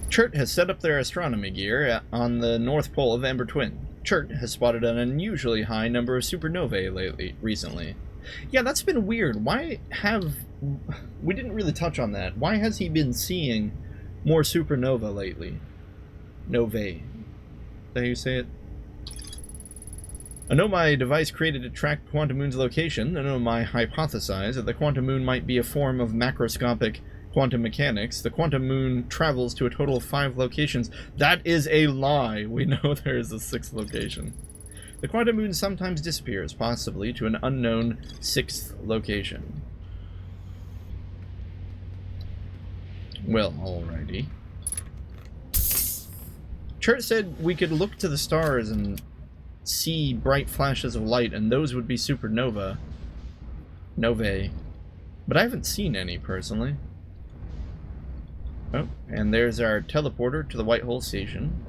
Chert has set up their astronomy gear on the North Pole of Ember Twin. Chert has spotted an unusually high number of supernovae recently. Yeah, that's been weird. We didn't really touch on that. Why has he been seeing more supernova lately? Novae. Is that how you say it? I know my device created to track Quantum Moon's location. I know my hypothesize that the Quantum Moon might be a form of macroscopic quantum mechanics. The Quantum Moon travels to a total of 5 locations. That is a lie. We know there is a 6th location. The quantum moon sometimes disappears, possibly to an unknown 6th location. Well, alrighty. Chert said we could look to the stars and see bright flashes of light, and those would be supernova. Novae. But I haven't seen any, personally. Oh, and there's our teleporter to the White Hole Station.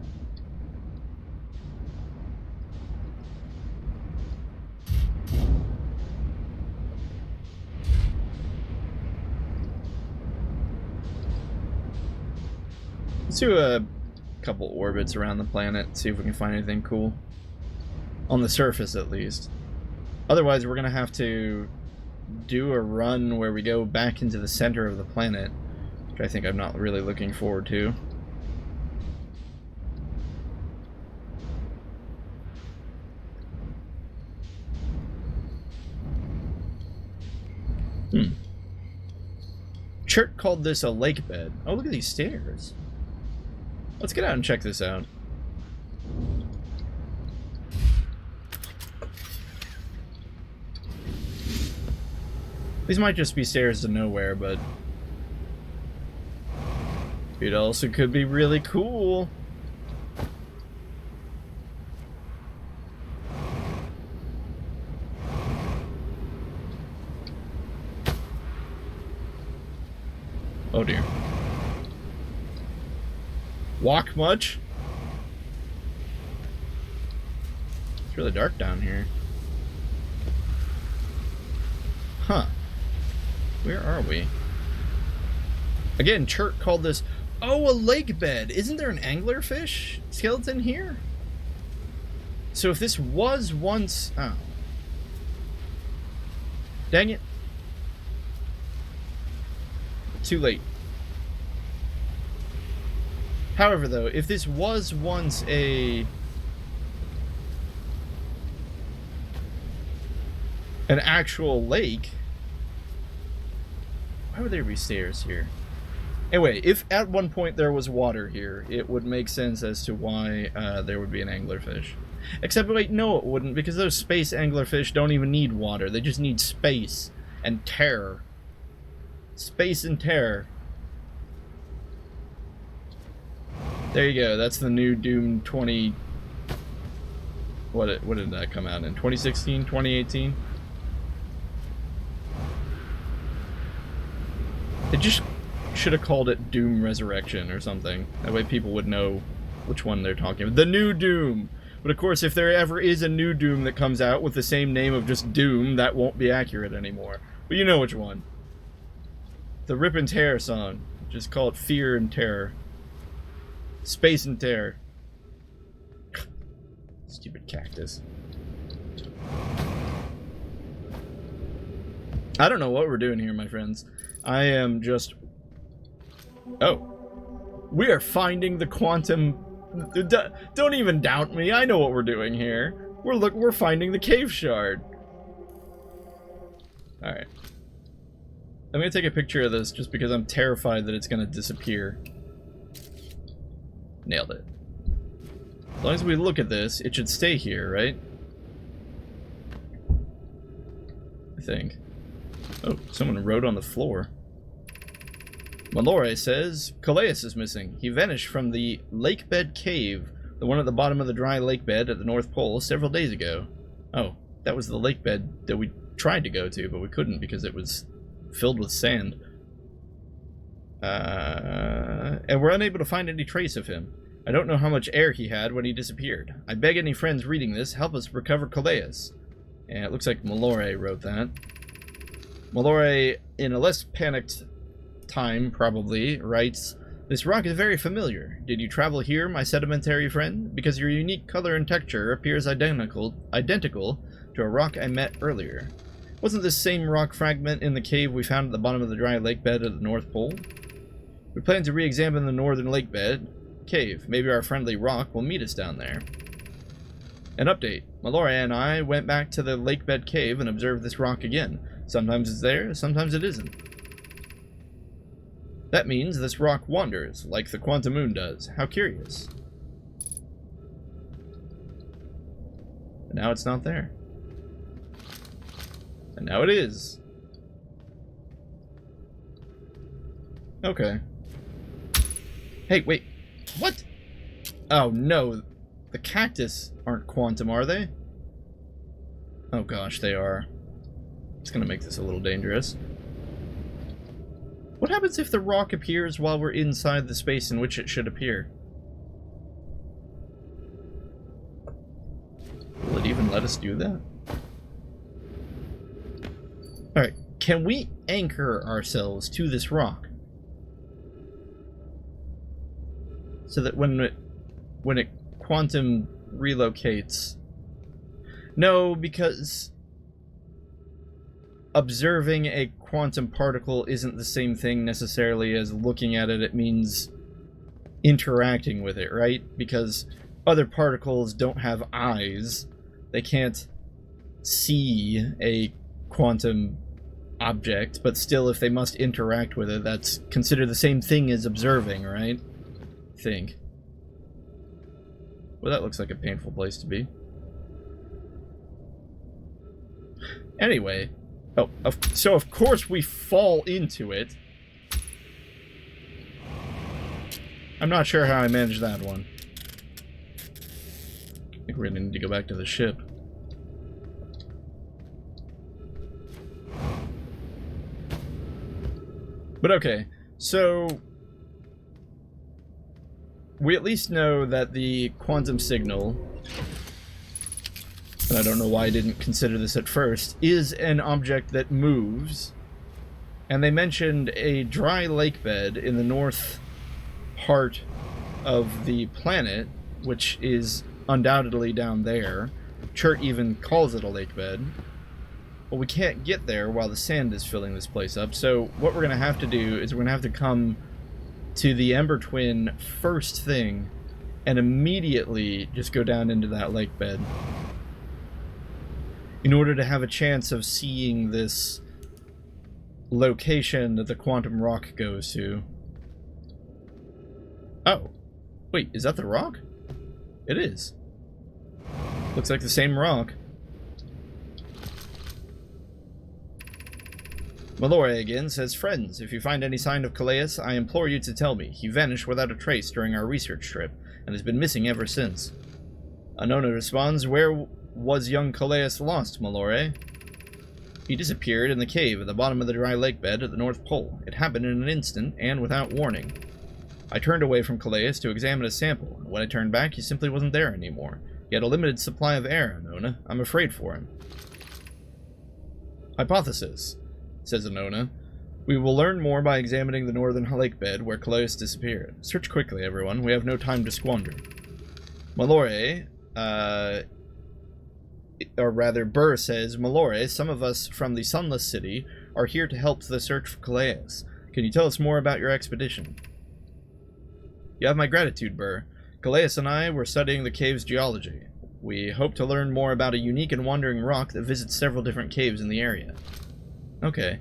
Let's do a couple orbits around the planet, see if we can find anything cool. On the surface, at least. Otherwise, we're going to have to do a run where we go back into the center of the planet, which I think I'm not really looking forward to. Chert called this a lake bed. Oh, look at these stairs. Let's get out and check this out. These might just be stairs to nowhere, but it also could be really cool. Oh dear. Walk much? It's really dark down here. Huh. Where are we? Again, Chert called this... Oh, a lake bed! Isn't there an anglerfish skeleton here? So if this was once... Oh. Dang it. Too late. However, though, if this was once an actual lake... Why would there be stairs here? Anyway, if at one point there was water here, it would make sense as to why there would be an anglerfish. Except, wait, no it wouldn't, because those space anglerfish don't even need water. They just need space and terror. Space and terror. There you go, that's the new Doom 20... What did that come out in? 2016? 2018? They just should have called it Doom Resurrection or something. That way people would know which one they're talking about. The new Doom! But of course, if there ever is a new Doom that comes out with the same name of just Doom, that won't be accurate anymore. But you know which one. The Rip and Tear song. Just call it Fear and Terror. Space and Terror. Stupid cactus. I don't know what we're doing here, my friends. I am just... Oh. We are finding the quantum... Don't even doubt me. I know what we're doing here. We're finding the cave shard. Alright. I'm gonna take a picture of this just because I'm terrified that it's gonna disappear. Nailed it. As long as we look at this, it should stay here, right? I think. Oh, someone wrote on the floor. Malore says, Calais is missing. He vanished from the lake bed cave, the one at the bottom of the dry lake bed at the North Pole, several days ago. Oh, that was the lake bed that we tried to go to, but we couldn't because it was filled with sand. And we're unable to find any trace of him. I don't know how much air he had when he disappeared. I beg any friends reading this, help us recover Calais. And it looks like Malore wrote that. Malore, in a less panicked time, probably, writes, This rock is very familiar. Did you travel here, my sedimentary friend? Because your unique color and texture appears identical to a rock I met earlier. Wasn't this same rock fragment in the cave we found at the bottom of the dry lake bed at the North Pole? We plan to re-examine the northern lake bed cave. Maybe our friendly rock will meet us down there. An update. Malora and I went back to the lake bed cave and observed this rock again. Sometimes it's there, sometimes it isn't. That means this rock wanders, like the quantum moon does. How curious. And now it's not there. And now it is. Okay. Hey, wait. What? Oh, no. The cactus aren't quantum, are they? Oh gosh, they are. It's gonna make this a little dangerous. What happens if the rock appears while we're inside the space in which it should appear? Will it even let us do that? Alright, can we anchor ourselves to this rock? So that when it quantum relocates... No, because observing a quantum particle isn't the same thing necessarily as looking at it. It means interacting with it, right? Because other particles don't have eyes. They can't see a quantum object, but still, if they must interact with it, that's considered the same thing as observing, right? I think. Well, that looks like a painful place to be. Anyway, so of course we fall into it. I'm not sure how I managed that one. I think we're gonna need to go back to the ship. But okay, so we at least know that the quantum signal, and I don't know why I didn't consider this at first, is an object that moves. And they mentioned a dry lake bed in the north part of the planet, which is undoubtedly down there. Chert even calls it a lake bed. Well, we can't get there while the sand is filling this place up, so what we're going to have to do is we're going to have to come to the Ember Twin first thing and immediately just go down into that lake bed in order to have a chance of seeing this location that the quantum rock goes to. Oh. Wait, is that the rock? It is. Looks like the same rock. Malloy again says, "Friends, if you find any sign of Calais, I implore you to tell me. He vanished without a trace during our research trip, and has been missing ever since." Anona responds, "Where was young Calais lost, Malloy?" "He disappeared in the cave at the bottom of the dry lake bed at the North Pole. It happened in an instant, and without warning. I turned away from Calais to examine his sample, and when I turned back, he simply wasn't there anymore. He had a limited supply of air, Anona. I'm afraid for him." "Hypothesis," says Anona. "We will learn more by examining the northern lake bed where Calais disappeared. Search quickly, everyone. We have no time to squander." Malloy, or rather, Burr says, "Malloy, some of us from the Sunless City are here to help the search for Calais. Can you tell us more about your expedition?" "You have my gratitude, Burr. Calais and I were studying the cave's geology. We hope to learn more about a unique and wandering rock that visits several different caves in the area." Okay.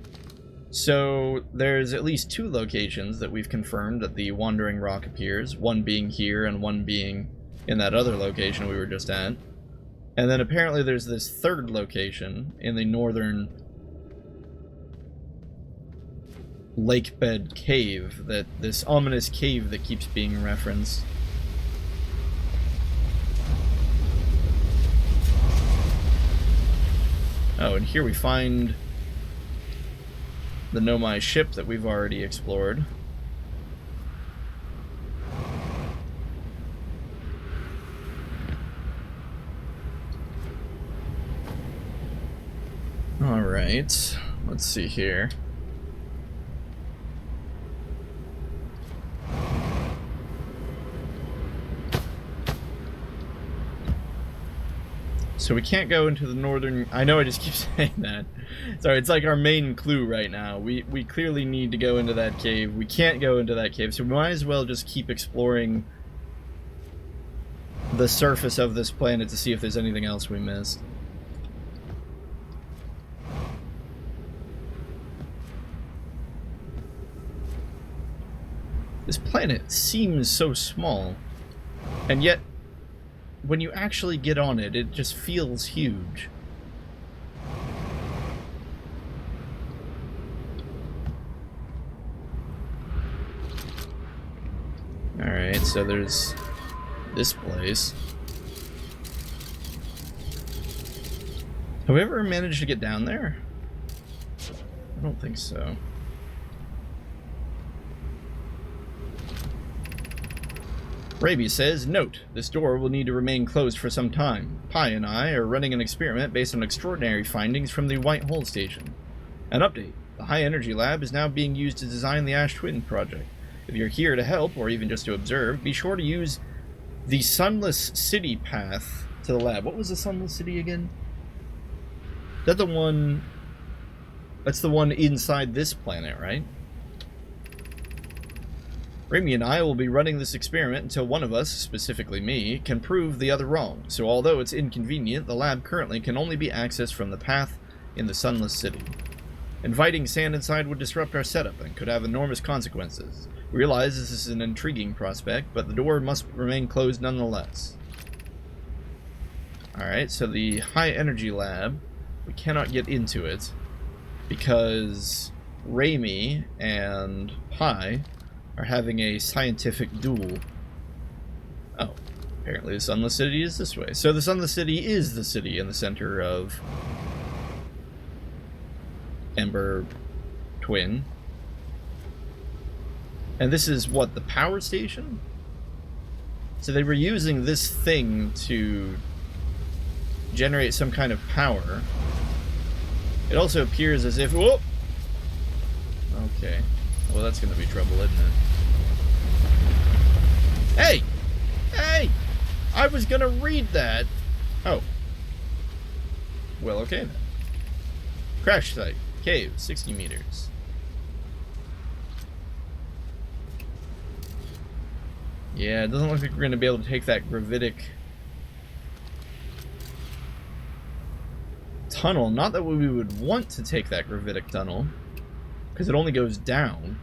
So there's at least two locations that we've confirmed that the wandering rock appears, one being here and one being in that other location we were just at. And then apparently there's this third location in the northern lake bed cave, that this ominous cave that keeps being referenced. Oh, and here we find the Nomai ship that we've already explored. Alright, let's see here. So we can't go into the northern... I know I just keep saying that. Sorry, it's like our main clue right now. We clearly need to go into that cave. We can't go into that cave, so we might as well just keep exploring the surface of this planet to see if there's anything else we missed. This planet seems so small, and yet when you actually get on it, it just feels huge. Alright, so there's this place. Have we ever managed to get down there? I don't think so. Raby says, note, this door will need to remain closed for some time. Pi and I are running an experiment based on extraordinary findings from the White Hole Station. An update. The High Energy Lab is now being used to design the Ash Twin project. If you're here to help, or even just to observe, be sure to use the Sunless City path to the lab. What was the Sunless City again? Is that the one... That's the one inside this planet, right? Remy and I will be running this experiment until one of us, specifically me, can prove the other wrong. So although it's inconvenient, the lab currently can only be accessed from the path in the Sunless City. Inviting sand inside would disrupt our setup and could have enormous consequences. We realize this is an intriguing prospect, but the door must remain closed nonetheless. Alright, so the High Energy Lab, we cannot get into it because Ramy and Pi are having a scientific duel. Oh, apparently the Sunless City is this way. So the Sunless City is the city in the center of Ember Twin. And this is what, the power station? So they were using this thing to generate some kind of power. It also appears as if... Whoop! Okay. Well, that's going to be trouble, isn't it? Hey! Hey! I was going to read that! Oh. Well, okay then. Crash site. Cave, 60 meters. Yeah, it doesn't look like we're going to be able to take that gravitic tunnel. Not that we would want to take that gravitic tunnel, because it only goes down.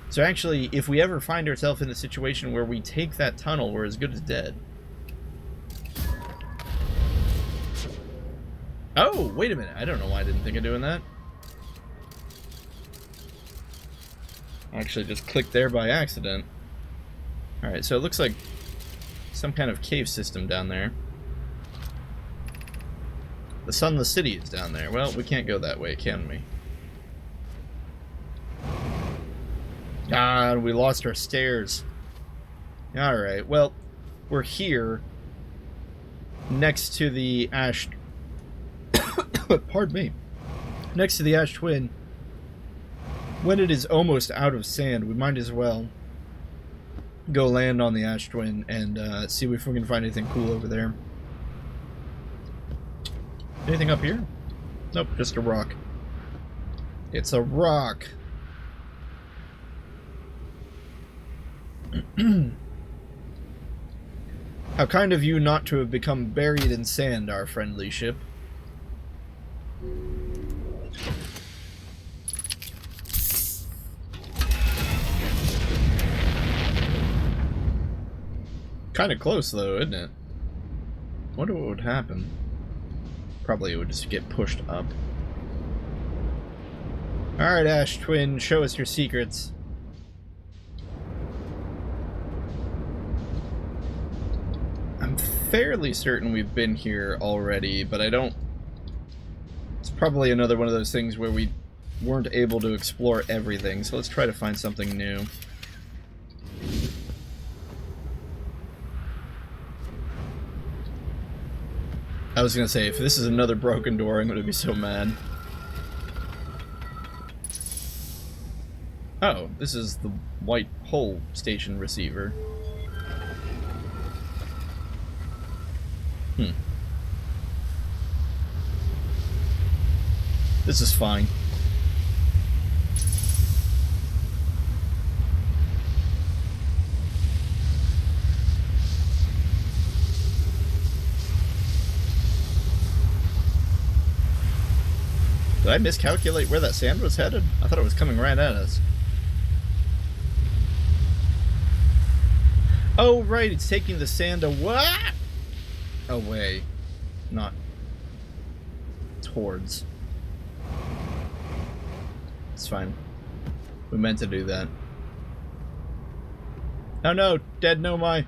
So actually, if we ever find ourselves in a situation where we take that tunnel, we're as good as dead. Oh, wait a minute. I don't know why I didn't think of doing that. I actually just clicked there by accident. Alright, so it looks like some kind of cave system down there. The Sunless City is down there. Well, we can't go that way, can we? Ah, we lost our stairs. Alright, well, we're here next to the Ash... Pardon me. Next to the Ash Twin. When it is almost out of sand, we might as well go land on the Ash Twin and see if we can find anything cool over there. Anything up here? Nope, just a rock. It's a rock. How kind of you not to have become buried in sand, our friendly ship. Kind of close, though, isn't it? I wonder what would happen. Probably it would just get pushed up. Alright, Ash Twin, show us your secrets. I'm fairly certain we've been here already, but I don't... It's probably another one of those things where we weren't able to explore everything, so let's try to find something new. I was gonna say, if this is another broken door, I'm gonna be so mad. Oh, this is the White Hole Station receiver. This is fine. Did I miscalculate where that sand was headed? I thought it was coming right at us. Oh, right, it's taking the sand away. away, not towards. It's fine. We meant to do that. Oh no, dead no my.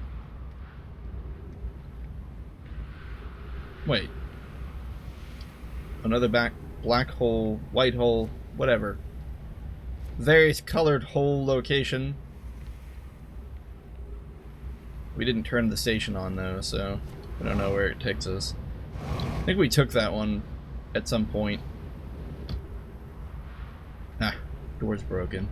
Wait. Another black hole, white hole, whatever. Various colored hole location. We didn't turn the station on though, so I don't know where it takes us. I think we took that one at some point. Ah, door's broken.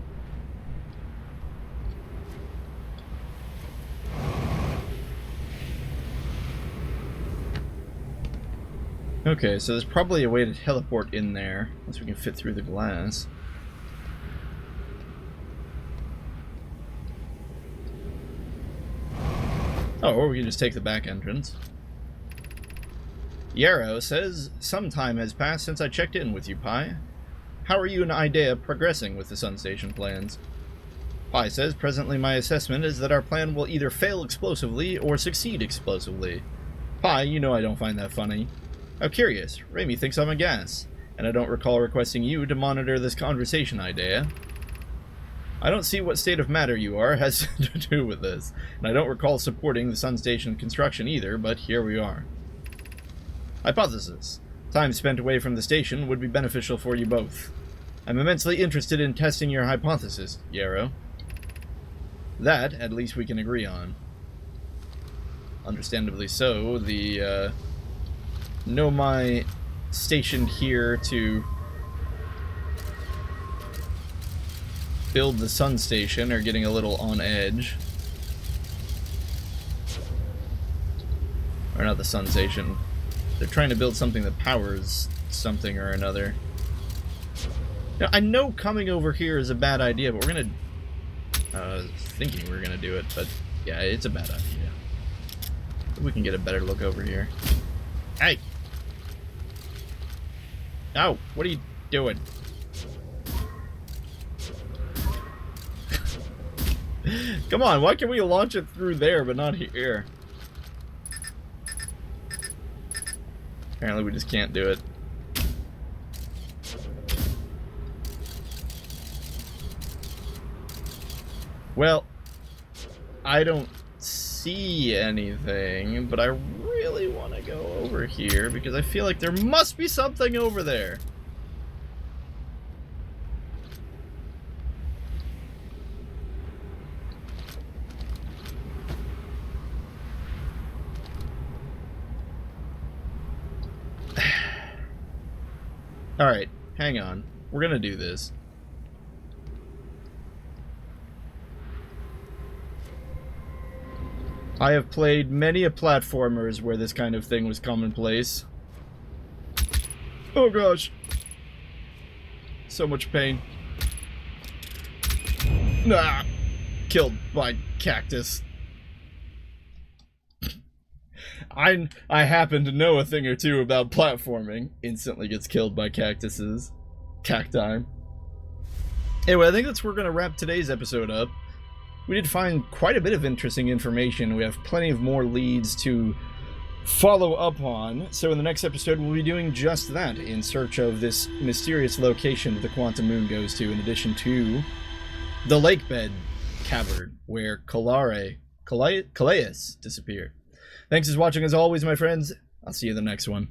Okay, so there's probably a way to teleport in there, once we can fit through the glass. Oh, or we can just take the back entrance. Yarrow says, some time has passed since I checked in with you, Pi. How are you and Idea progressing with the Sun Station plans? Pi says, presently my assessment is that our plan will either fail explosively or succeed explosively. Pi, you know I don't find that funny. How curious, Raimi thinks I'm a gas, and I don't recall requesting you to monitor this conversation, Idea. I don't see what state of matter you are has to do with this, and I don't recall supporting the Sun Station construction either, but here we are. Hypothesis. Time spent away from the station would be beneficial for you both. I'm immensely interested in testing your hypothesis, Yarrow. That, at least we can agree on. Understandably so, the, Nomai stationed here to build the Sun Station are getting a little on edge. Or not the Sun Station. They're trying to build something that powers something or another. Now, I know coming over here is a bad idea, but we're gonna... I was thinking we were gonna do it, but yeah, it's a bad idea. We can get a better look over here. Hey! Oh, what are you doing? Come on, why can we launch it through there but not here? Apparently we just can't do it. Well, I don't see anything, but I really want to go over here because I feel like there must be something over there. Alright, hang on. We're gonna do this. I have played many a platformers where this kind of thing was commonplace. Oh gosh. So much pain. Nah. Killed by cactus. I happen to know a thing or two about platforming. Instantly gets killed by cactuses. Cacti. Anyway, I think that's where we're going to wrap today's episode up. We did find quite a bit of interesting information. We have plenty of more leads to follow up on. So in the next episode, we'll be doing just that, in search of this mysterious location that the Quantum Moon goes to, in addition to the lake bed cavern, where Calais disappeared. Thanks for watching as always, my friends. I'll see you in the next one.